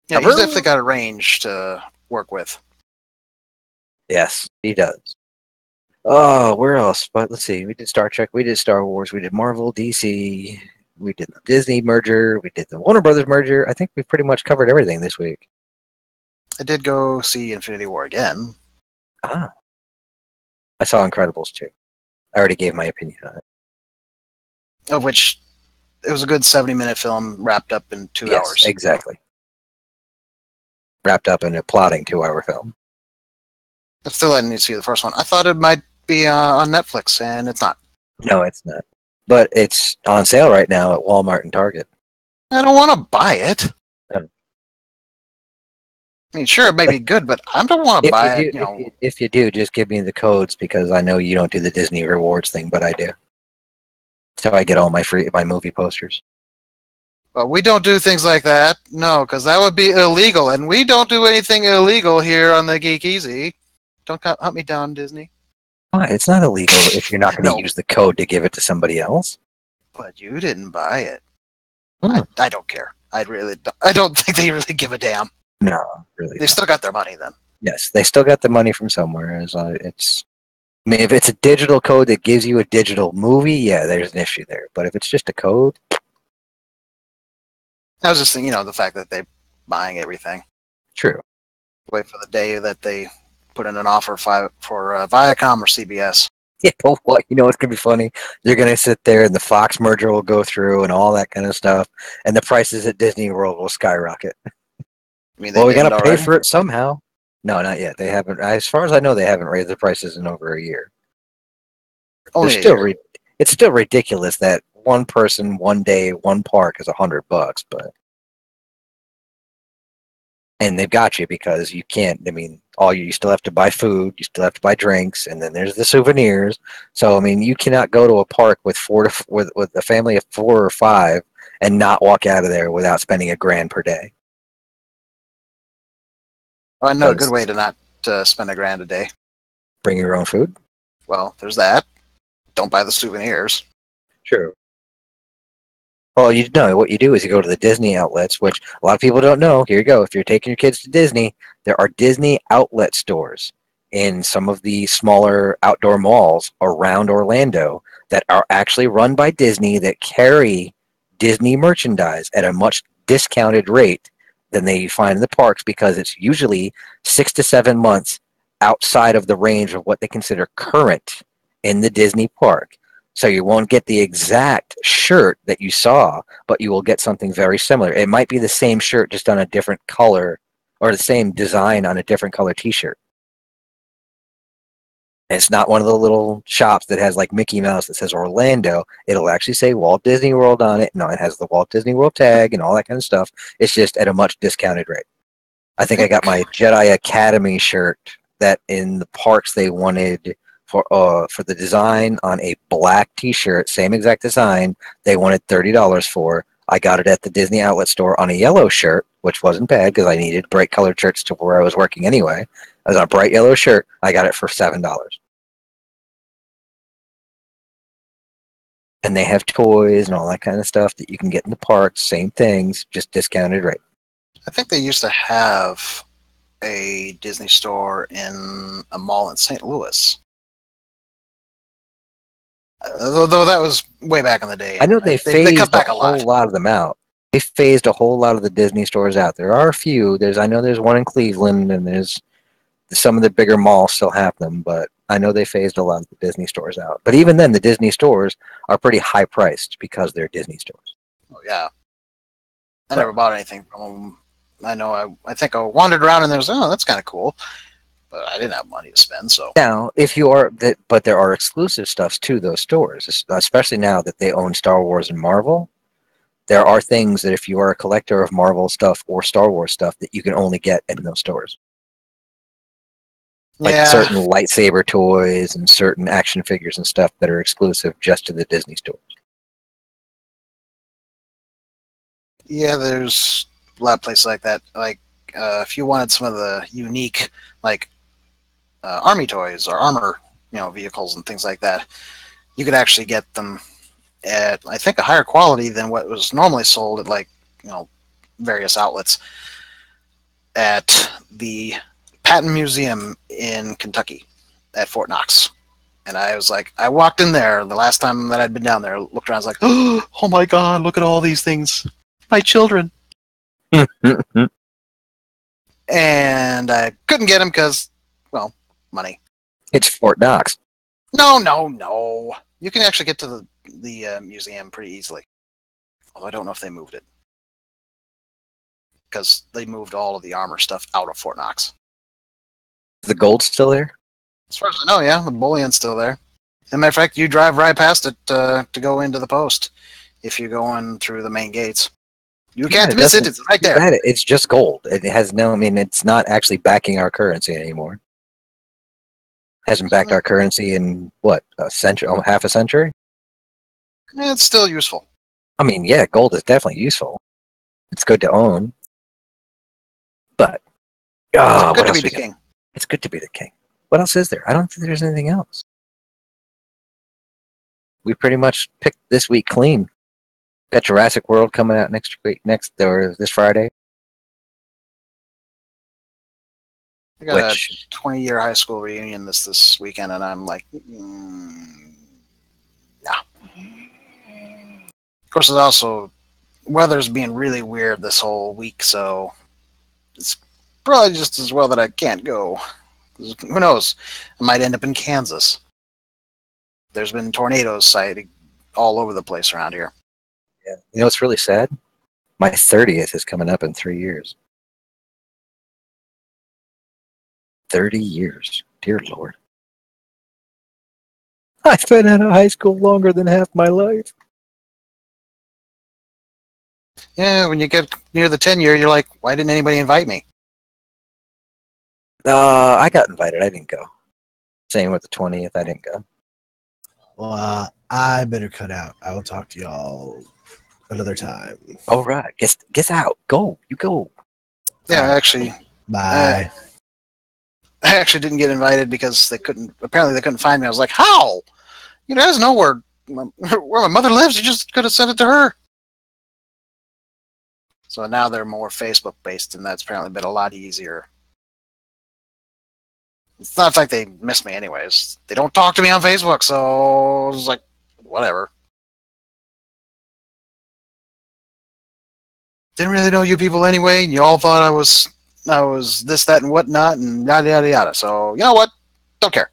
Yeah, he's definitely got a range to work with. Yes, he does. Oh, where else? But let's see. We did Star Trek. We did Star Wars. We did Marvel, DC. We did the Disney merger. We did the Warner Brothers merger. I think we've pretty much covered everything this week. I did go see Infinity War again. Ah. I saw Incredibles too. I already gave my opinion on it. Of which it was a good 70-minute film wrapped up in 2 hours. Exactly. Wrapped up in a plotting 2-hour film. I still didn't need to see the first one. I thought it might be on Netflix, and it's not. No, it's not. But it's on sale right now at Walmart and Target. I don't want to buy it. No. I mean, sure, it may be good, but I don't want to buy it. If you do, just give me the codes because I know you don't do the Disney rewards thing, but I do. So I get all my movie posters. But we don't do things like that. No, because that would be illegal, and we don't do anything illegal here on the Geek EZ. Don't hunt me down, Disney. It's not illegal if you're not going to use the code to give it to somebody else. But you didn't buy it. I don't care. I don't think they really give a damn. No, really. They still got their money then. Yes, they still got the money from somewhere. I mean, if it's a digital code that gives you a digital movie, yeah, there's an issue there. But if it's just a code, I was just thinking, the fact that they're buying everything. True. Wait for the day that they put in an offer for Viacom or CBS. Yeah, but what? You know what's going to be funny? You're going to sit there and the Fox merger will go through and all that kind of stuff, and the prices at Disney World will skyrocket. I mean, we got to pay for it somehow. No, not yet. They haven't. As far as I know, they haven't raised the prices in over a year. It's still ridiculous that one person, one day, one park is $100, but and they've got you because you can't. I mean, you still have to buy food, you still have to buy drinks, and then there's the souvenirs. So I mean, you cannot go to a park with with a family of 4 or 5 and not walk out of there without spending $1,000 per day. I know a good way to not spend $1,000 a day. Bring your own food. Well, there's that. Don't buy the souvenirs. True. Well, what you do is you go to the Disney outlets, which a lot of people don't know. Here you go. If you're taking your kids to Disney, there are Disney outlet stores in some of the smaller outdoor malls around Orlando that are actually run by Disney that carry Disney merchandise at a much discounted rate than they find in the parks because it's usually 6 to 7 months outside of the range of what they consider current in the Disney park. So you won't get the exact shirt that you saw, but you will get something very similar. It might be the same shirt just on a different color or the same design on a different color t-shirt. And it's not one of the little shops that has like Mickey Mouse that says Orlando. It'll actually say Walt Disney World on it. No, it has the Walt Disney World tag and all that kind of stuff. It's just at a much discounted rate. I think I got my Jedi Academy shirt that in the parks they wanted for the design on a black T-shirt, same exact design. They wanted $30 for. I got it at the Disney Outlet store on a yellow shirt, which wasn't bad because I needed bright colored shirts to where I was working anyway. I was on a bright yellow shirt. I got it for $7. And they have toys and all that kind of stuff that you can get in the parks. Same things, just discounted rate. I think they used to have a Disney store in a mall in St. Louis. Though that was way back in the day. I know they phased cut back a whole lot of them out. They phased a whole lot of the Disney stores out. There are a few. I know there's one in Cleveland, and there's some of the bigger malls still have them, but I know they phased a lot of the Disney stores out. But even then, the Disney stores are pretty high priced because they're Disney stores. Oh yeah. I never bought anything from them. I know. I think I wandered around and there was, that's kind of cool, but I didn't have money to spend. So now, but there are exclusive stuffs to those stores, especially now that they own Star Wars and Marvel. There are things that if you are a collector of Marvel stuff or Star Wars stuff that you can only get in those stores. Like certain lightsaber toys and certain action figures and stuff that are exclusive just to the Disney stores. Yeah, there's a lot of places like that. Like, if you wanted some of the unique, like, army toys or armor, vehicles and things like that, you could actually get them at, I think, a higher quality than what was normally sold at, like, various outlets at the Patton Museum in Kentucky at Fort Knox. And I was like, I walked in there the last time that I'd been down there, looked around, I was like, oh my God, look at all these things. My children. And I couldn't get them because, well, money. It's Fort Knox. No. You can actually get to the museum pretty easily. Although I don't know if they moved it. Because they moved all of the armor stuff out of Fort Knox. Is the gold still there? As far as I know, yeah, the bullion's still there. As a matter of fact, you drive right past it to go into the post if you're going through the main gates. You can't miss it. It's right there. It's just gold. It has it's not actually backing our currency anymore. Hasn't backed our currency in, what, a century, half a century? It's still useful. I mean, yeah, gold is definitely useful. It's good to own. But, it's good to be the king. It's good to be the king. What else is there? I don't think there's anything else. We pretty much picked this week clean. Got Jurassic World coming out next this Friday. I got a 20-year high school reunion this weekend, and I'm like, nah. Of course, it's also weather's being really weird this whole week, so it's probably just as well that I can't go. Who knows? I might end up in Kansas. There's been tornadoes sighted all over the place around here. Yeah. You know what's really sad? My 30th is coming up in 3 years. 30 years. Dear Lord. I've been out of high school longer than half my life. Yeah, when you get near the 10-year, you're like, why didn't anybody invite me? I got invited. I didn't go. Same with the 20th. I didn't go. Well, I better cut out. I will talk to y'all another time. All right. Guess out. Go. You go. Yeah, actually. Bye. I actually didn't get invited because apparently they couldn't find me. I was like, how? You guys know where my mother lives. You just could have sent it to her. So now they're more Facebook based, and that's apparently been a lot easier. It's not like they miss me anyways. They don't talk to me on Facebook, so it's like, whatever. Didn't really know you people anyway, and you all thought I was this, that, and whatnot, and yada, yada, yada. So, you know what? Don't care.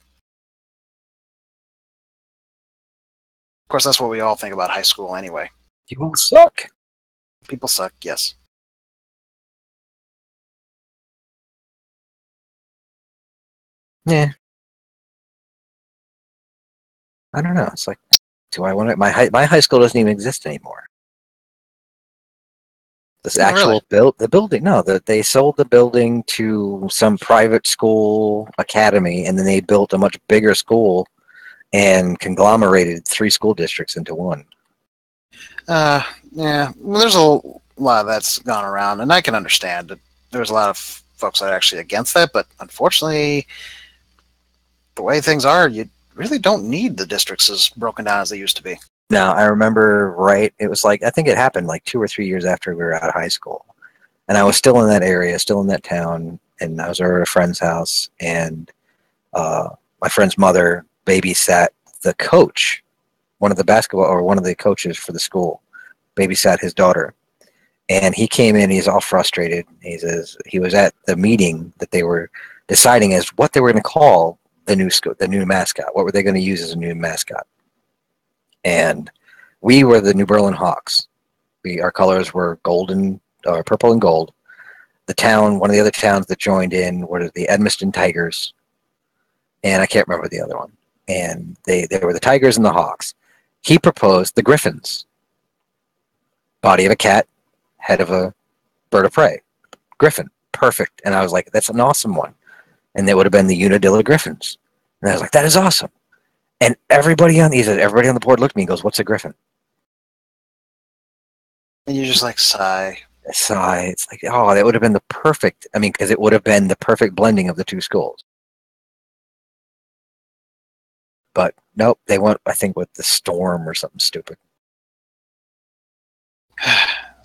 Of course, that's what we all think about high school anyway. People suck. People suck, yes. Yeah. I don't know. It's like, do I want it? My high school doesn't even exist anymore. This Oh, actual really? the building. No, they sold the building to some private school academy, and then they built a much bigger school and conglomerated 3 school districts into one. Yeah. Well, there's a lot of that's gone around, and I can understand that there's a lot of folks that are actually against that, but unfortunately, the way things are, you really don't need the districts as broken down as they used to be. Now, I remember right, it was like, I think it happened like 2 or 3 years after we were out of high school. And I was still in that area, still in that town, and I was over at a friend's house, and my friend's mother babysat the coach, one of the coaches for the school, babysat his daughter. And he came in, he's all frustrated. He says he was at the meeting that they were deciding as what they were going to call the new mascot. What were they going to use as a new mascot? And we were the New Berlin Hawks. Our colors were purple and gold. One of the other towns that joined in were the Edmiston Tigers, and I can't remember the other one. And they were the Tigers and the Hawks. He proposed the Griffins. Body of a cat, head of a bird of prey. Griffin, perfect. And I was like, that's an awesome one. And they would have been the Unadilla Griffins. And I was like, that is awesome. And everybody on the board looked at me and goes, what's a griffin? And you just like sigh. Sigh. It's like, oh, that would have been the perfect. I mean, because it would have been the perfect blending of the 2 schools. But nope, they went, I think, with the Storm or something stupid.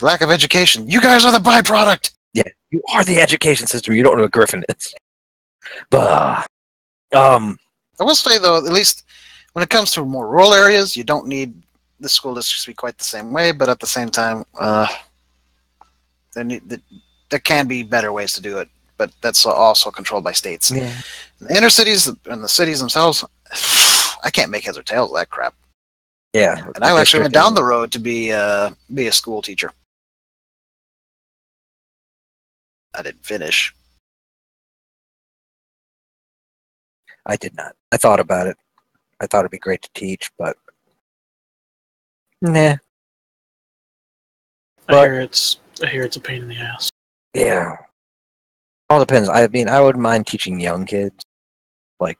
Lack of education. You guys are the byproduct. Yeah, you are the education system. You don't know what Griffin is. But, I will say, though, at least when it comes to more rural areas, you don't need the school districts to be quite the same way, but at the same time, there can be better ways to do it, but that's also controlled by states. yeah. In the inner cities and the cities themselves, I can't make heads or tails of that crap. Yeah. And I actually went down the road to be a school teacher. I didn't finish. I did not. I thought about it. I thought it'd be great to teach, but nah. I hear it's a pain in the ass. Yeah. All depends. I mean, I wouldn't mind teaching young kids, like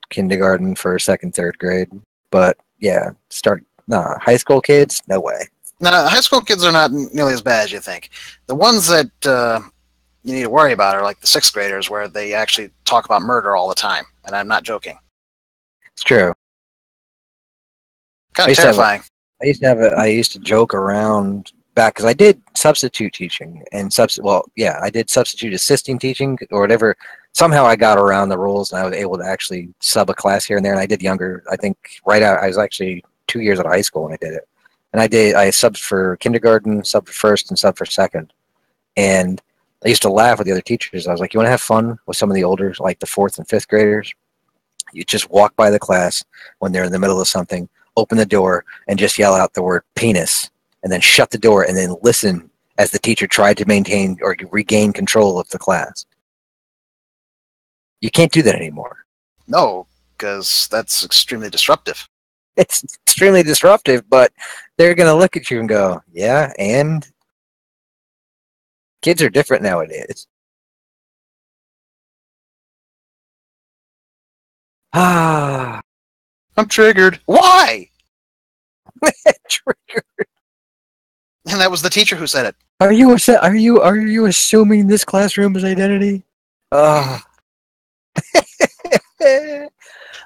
kindergarten, first, second, third grade. But yeah, high school kids, no way. No, high school kids are not nearly as bad as you think. The ones that you need to worry about are like the 6th graders, where they actually talk about murder all the time, and I'm not joking. It's true. Kind of terrifying. I used to joke around back because I did substitute teaching and I did substitute assisting teaching or whatever. Somehow I got around the rules and I was able to actually sub a class here and there. And I did younger. I think right out. I was actually 2 years out of high school when I did it. And I subbed for kindergarten, subbed for first, and subbed for second. And I used to laugh with the other teachers. I was like, you want to have fun with some of the older, like the 4th and 5th graders? You just walk by the class when they're in the middle of something, open the door, and just yell out the word penis, and then shut the door, and then listen as the teacher tried to maintain or regain control of the class. You can't do that anymore. No, because that's extremely disruptive. It's extremely disruptive, but they're going to look at you and go, yeah, and kids are different nowadays. Ah, I'm triggered. Why? triggered. And that was the teacher who said it. Are you assuming this classroom's identity? I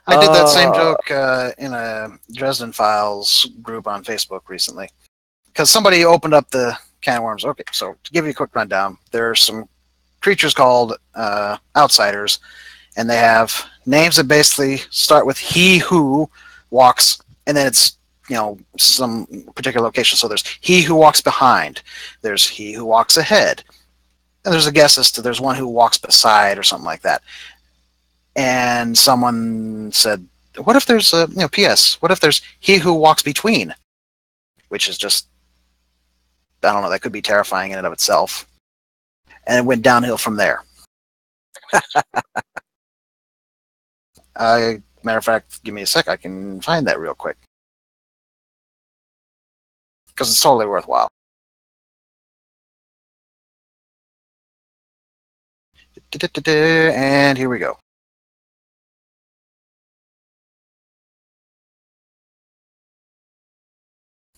did that same joke in a Dresden Files group on Facebook recently. Because somebody opened up the can of worms. Okay, so to give you a quick rundown, there are some creatures called outsiders, and they have names that basically start with he who walks, and then it's some particular location. So there's he who walks behind, there's he who walks ahead, and there's a guess as to there's one who walks beside or something like that. And someone said, what if there's a P.S. What if there's he who walks between, which is just, I don't know, that could be terrifying in and of itself. And it went downhill from there. I Matter of fact, give me a sec. I can find that real quick. Because it's totally worthwhile. And here we go.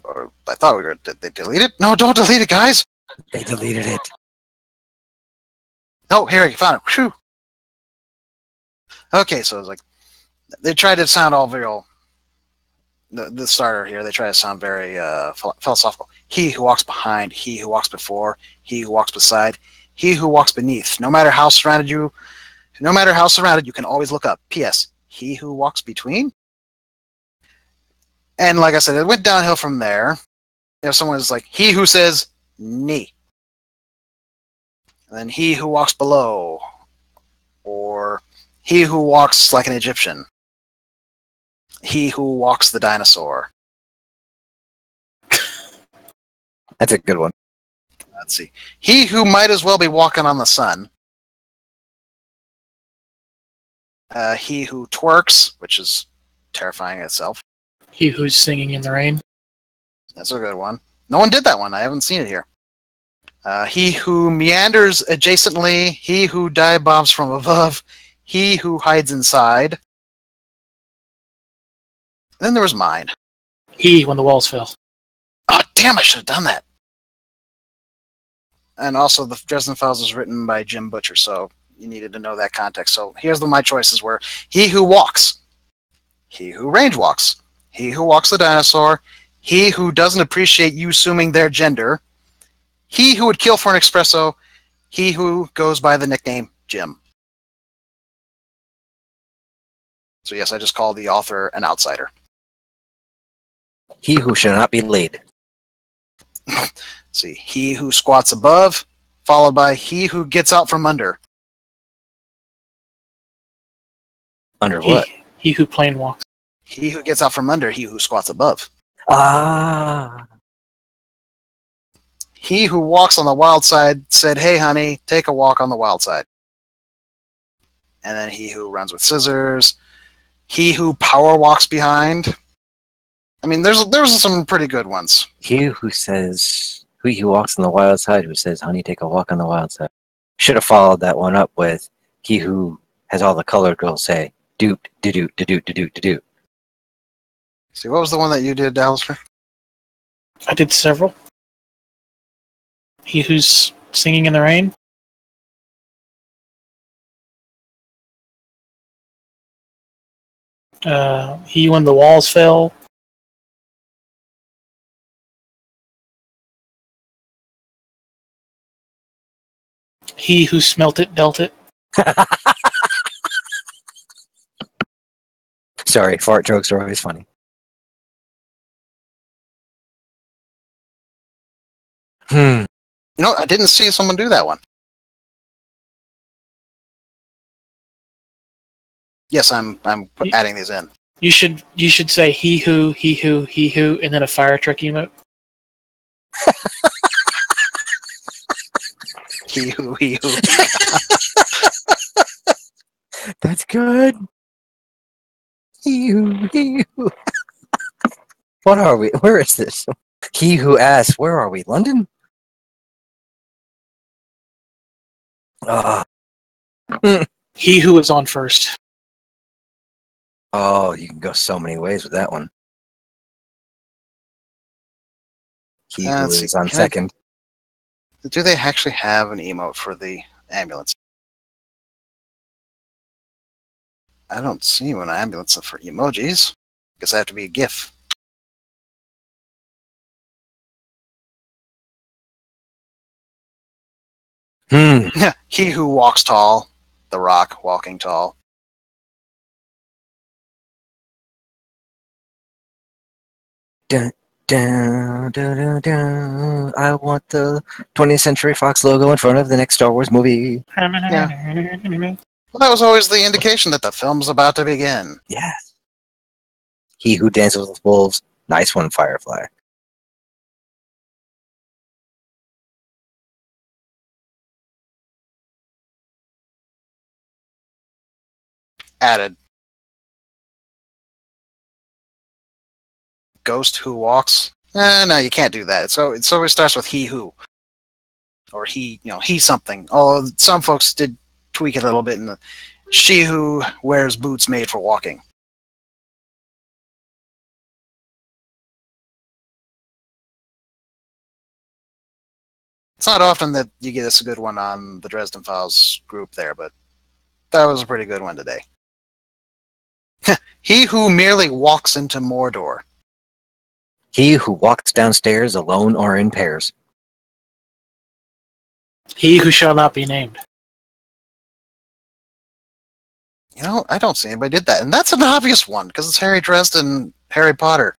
Or I thought we were. Did they delete it? No, don't delete it, guys. They deleted it. Oh, here I found it. Whew. Okay, so it's like they tried to sound all real. The starter here, they try to sound very philosophical. He who walks behind, he who walks before, he who walks beside, he who walks beneath. No matter how surrounded, you can always look up. P.S. He who walks between. And like I said, it went downhill from there. If someone is like, he who says knee. And then he who walks below. Or he who walks like an Egyptian. He who walks the dinosaur. That's a good one. Let's see. He who might as well be walking on the sun. He who twerks, which is terrifying in itself. He who's singing in the rain. That's a good one. No one did that one. I haven't seen it here. He who meanders adjacently. He who dive bombs from above. He who hides inside. Then there was mine. He when the walls fell. Oh, damn, I should have done that. And also, the Dresden Files was written by Jim Butcher, so you needed to know that context. So here's my choices were he who walks. He who range walks. He who walks the dinosaur. He who doesn't appreciate you assuming their gender. He who would kill for an espresso. He who goes by the nickname Jim. So yes, I just called the author an outsider. He who shall not be laid. See, he who squats above, followed by he who gets out from under. Under what? He who plane walks. He who gets out from under, he who squats above. Ah. He who walks on the wild side said, hey, honey, take a walk on the wild side. And then he who runs with scissors. He who power walks behind. I mean, there's some pretty good ones. He who walks on the wild side, who says, honey, take a walk on the wild side. Should have followed that one up with he who has all the colored girls say, doot, doot, doot, doot, doot. See, what was the one that you did, Alistair? I did several. He who's singing in the rain. He when the walls fell. He who smelt it dealt it. Sorry, fart jokes are always funny. You know, I didn't see someone do that one. Yes, I'm adding these in. You should say he who, and then a fire truck emote. He who. That's good. He who. What are we? Where is this? He who asks, where are we? London? He who is on first. Oh, you can go so many ways with that one. He who Let's is see. on second. Do they actually have an emote for the ambulance? I don't see an ambulance for emojis. Guess I have to be a GIF. He who walks tall. The Rock walking tall. Dun, dun, dun, dun, dun. I want the 20th Century Fox logo in front of the next Star Wars movie. Yeah. Well, that was always the indication that the film's about to begin. Yes. He who dances with wolves. Nice one, Firefly. Added. ghost who walks. No, you can't do that. So it always starts with he who, or he something. Oh, some folks did tweak it a little bit in the she who wears boots made for walking. It's not often that you get a good one on the Dresden Files group there, but that was a pretty good one today. He who merely walks into Mordor. He who walks downstairs alone or in pairs. He who shall not be named. I don't see anybody did that. And that's an obvious one, because it's Harry Dresden, Harry Potter.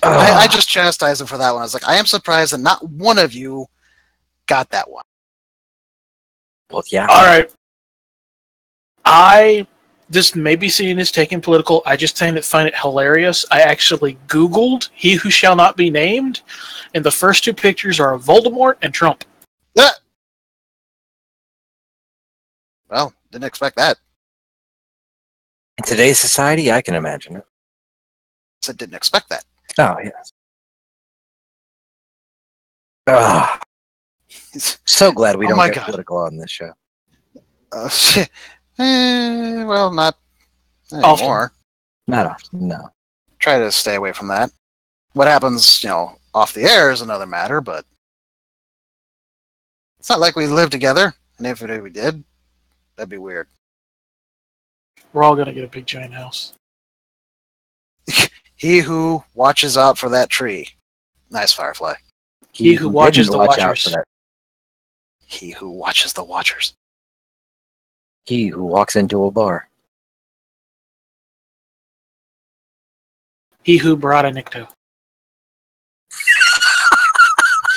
I just chastised him for that one. I was like, I am surprised that not one of you got that one. Well, yeah. All right. This may be seen as taking political. I just find it hilarious. I actually Googled "He Who Shall Not Be Named," and the first two pictures are Voldemort and Trump. Yeah. Well, didn't expect that. In today's society, I can imagine it. So didn't expect that. Oh, yes. Ah, so glad we Oh don't my get God. political on this show. Well, not Often. anymore. Not often, no. Try to stay away from that. What happens, off the air is another matter, but it's not like we live together. And if we did, that'd be weird. We're all gonna get a big giant house. He who watches out for that tree. Nice, Firefly. He who watches didn't the watch out watchers. for that. He who watches the watchers. He who walks into a bar. He who brought a Nikto.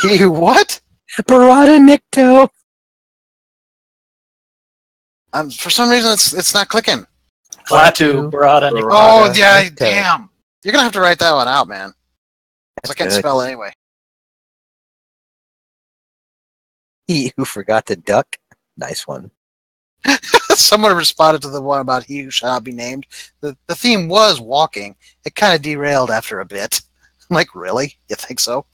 He who what? Barada Nikto. For some reason, it's not clicking. Klaatu brought a Nikto. Oh, Barada yeah, Nikto. damn. You're going to have to write that one out, man. 'Cause I can't good. spell it anyway. He who forgot to duck. Nice one. Someone responded to the one about he who shall not be named. The theme was walking. It kind of derailed after a bit. I'm like, really? You think so?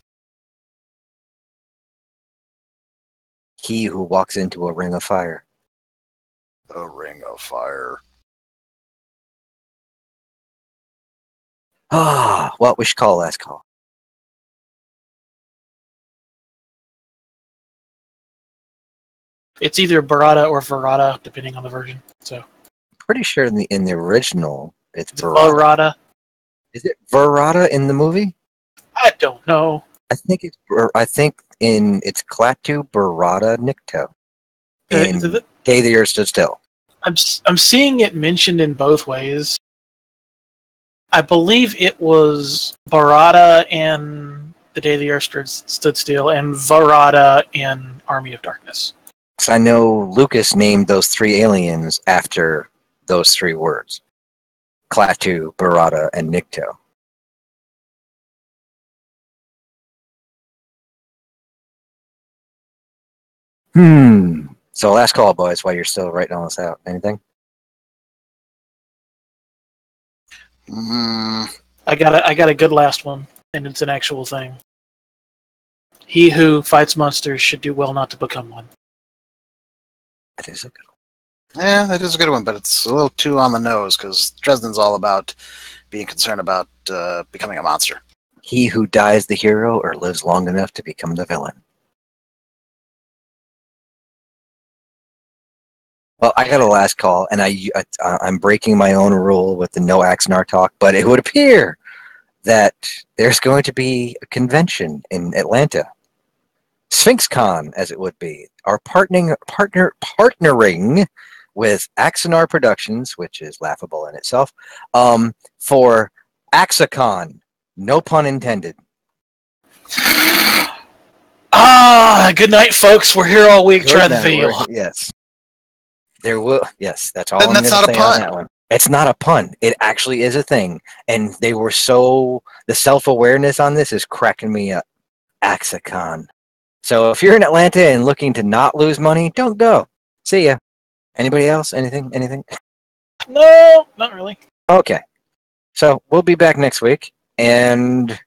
He who walks into a ring of fire. A ring of fire. Ah, what we should call last call. It's either Barada or Verada, depending on the version. So Pretty sure in the original it's Barada. Barada. Is it Barada in the movie? I don't know. I think it's Klaatu Barada Nikto. In Day the Earth Stood Still. I'm seeing it mentioned in both ways. I believe it was Barada in The Day the Earth Stood Still and Varada in Army of Darkness. So I know Lucas named those three aliens after those three words. Klaatu, Barada, and Nikto. So last call, boys, while you're still writing all this out. Anything? I got a good last one, and it's an actual thing. He who fights monsters should do well not to become one. That is a good one. Yeah, that is a good one, but it's a little too on the nose because Dresden's all about being concerned about becoming a monster. He who dies the hero or lives long enough to become the villain. Well, I got a last call, and I'm breaking my own rule with the no Axnar talk, but it would appear that there's going to be a convention in Atlanta. SphinxCon, as it would be, are partnering with Axanar Productions, which is laughable in itself, for Axacon. No pun intended. Good night, folks. We're here all week Good trying to night, feel. Yes. There will. Yes, that's all Then I'm that's going to not a say on pun. that one. It's not a pun. It actually is a thing, and they were the self-awareness on this is cracking me up. Axicon. So if you're in Atlanta and looking to not lose money, don't go. See ya. Anybody else? Anything? No, not really. Okay. So we'll be back next week, and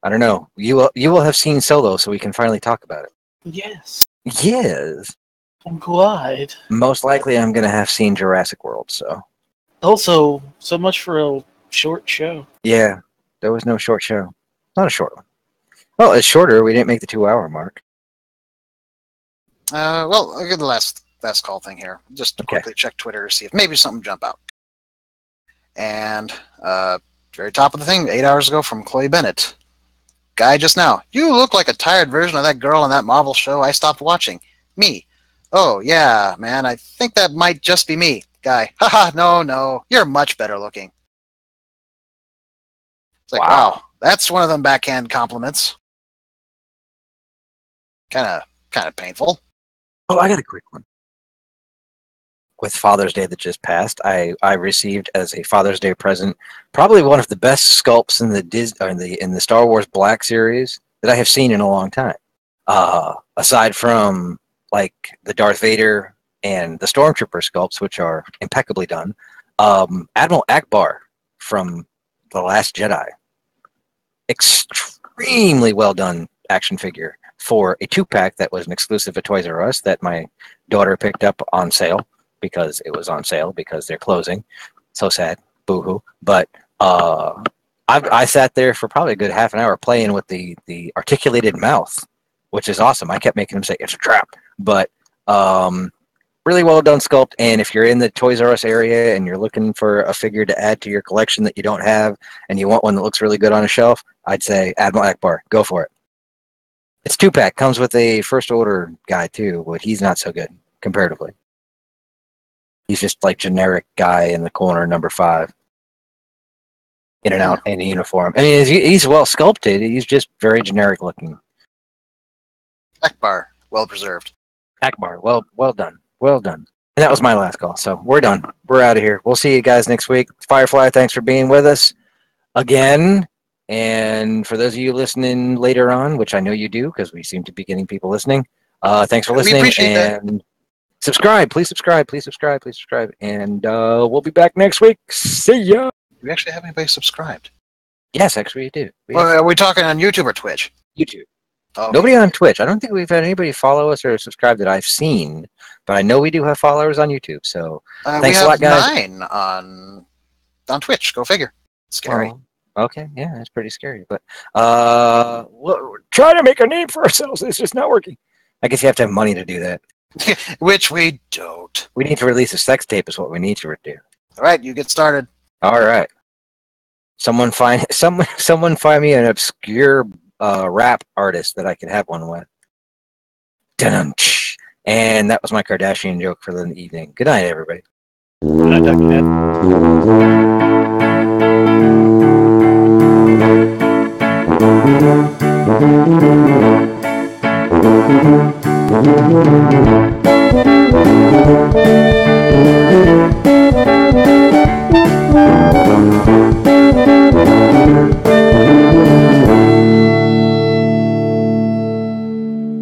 I don't know. You will have seen Solo, so we can finally talk about it. Yes, Yes. I'm glad. Most likely, I'm gonna have seen Jurassic World. So Also, so much for a short show. yeah, there was no short show. Not a short one. Well, it's shorter. We didn't make the 2-hour mark. Well, I'll get the last call thing here. Just to Okay. quickly check Twitter to see if maybe something jump out. And very top of the thing, 8 hours ago from Chloe Bennett. Guy just now. You look like a tired version of that girl in that Marvel show I stopped watching. Me. Oh, yeah, man, I think that might just be me. Guy. Haha, no. You're much better looking. It's like, wow, that's one of them backhand compliments. Kind of painful. Oh, I got a quick one. With Father's Day that just passed, I received as a Father's Day present probably one of the best sculpts in the Star Wars Black series that I have seen in a long time. Aside from like the Darth Vader and the Stormtrooper sculpts, which are impeccably done, Admiral Akbar from The Last Jedi, extremely well done action figure for a 2-pack that was an exclusive at Toys R Us that my daughter picked up on sale because it was on sale because they're closing. So sad, boo-hoo. But I sat there for probably a good half an hour playing with the articulated mouth, which is awesome. I kept making him say it's a trap, but really well done sculpt. And if you're in the Toys R Us area and you're looking for a figure to add to your collection that you don't have and you want one that looks really good on a shelf, I'd say Admiral Akbar. Go for it. It's 2-pack. Comes with a first order guy too, but he's not so good comparatively. He's just like generic guy in the corner, number 5. In and out in a uniform. I mean, he's well sculpted. He's just very generic looking. Akbar, well preserved. Akbar, well done. Well done. And that was my last call. So we're done. We're out of here. We'll see you guys next week. Firefly, thanks for being with us again. And for those of you listening later on, which I know you do because we seem to be getting people listening, thanks for listening. We appreciate that. Subscribe. Please subscribe. And we'll be back next week. See ya. Do we actually have anybody subscribed? Yes, actually, we do. Are we talking on YouTube or Twitch? YouTube. Okay. Nobody on Twitch. I don't think we've had anybody follow us or subscribe that I've seen, but I know we do have followers on YouTube. So thanks a lot, guys. We have 9 on Twitch. Go figure. Scary. Oh, okay, yeah, that's pretty scary. But we're trying to make a name for ourselves. It's just not working. I guess you have to have money to do that. Which we don't. We need to release a sex tape is what we need to do. All right, you get started. All right. Someone find me an obscure rap artist that I could have one with. Dun-dun. And that was my Kardashian joke for the evening. Good night, everybody. Good night, Darkened.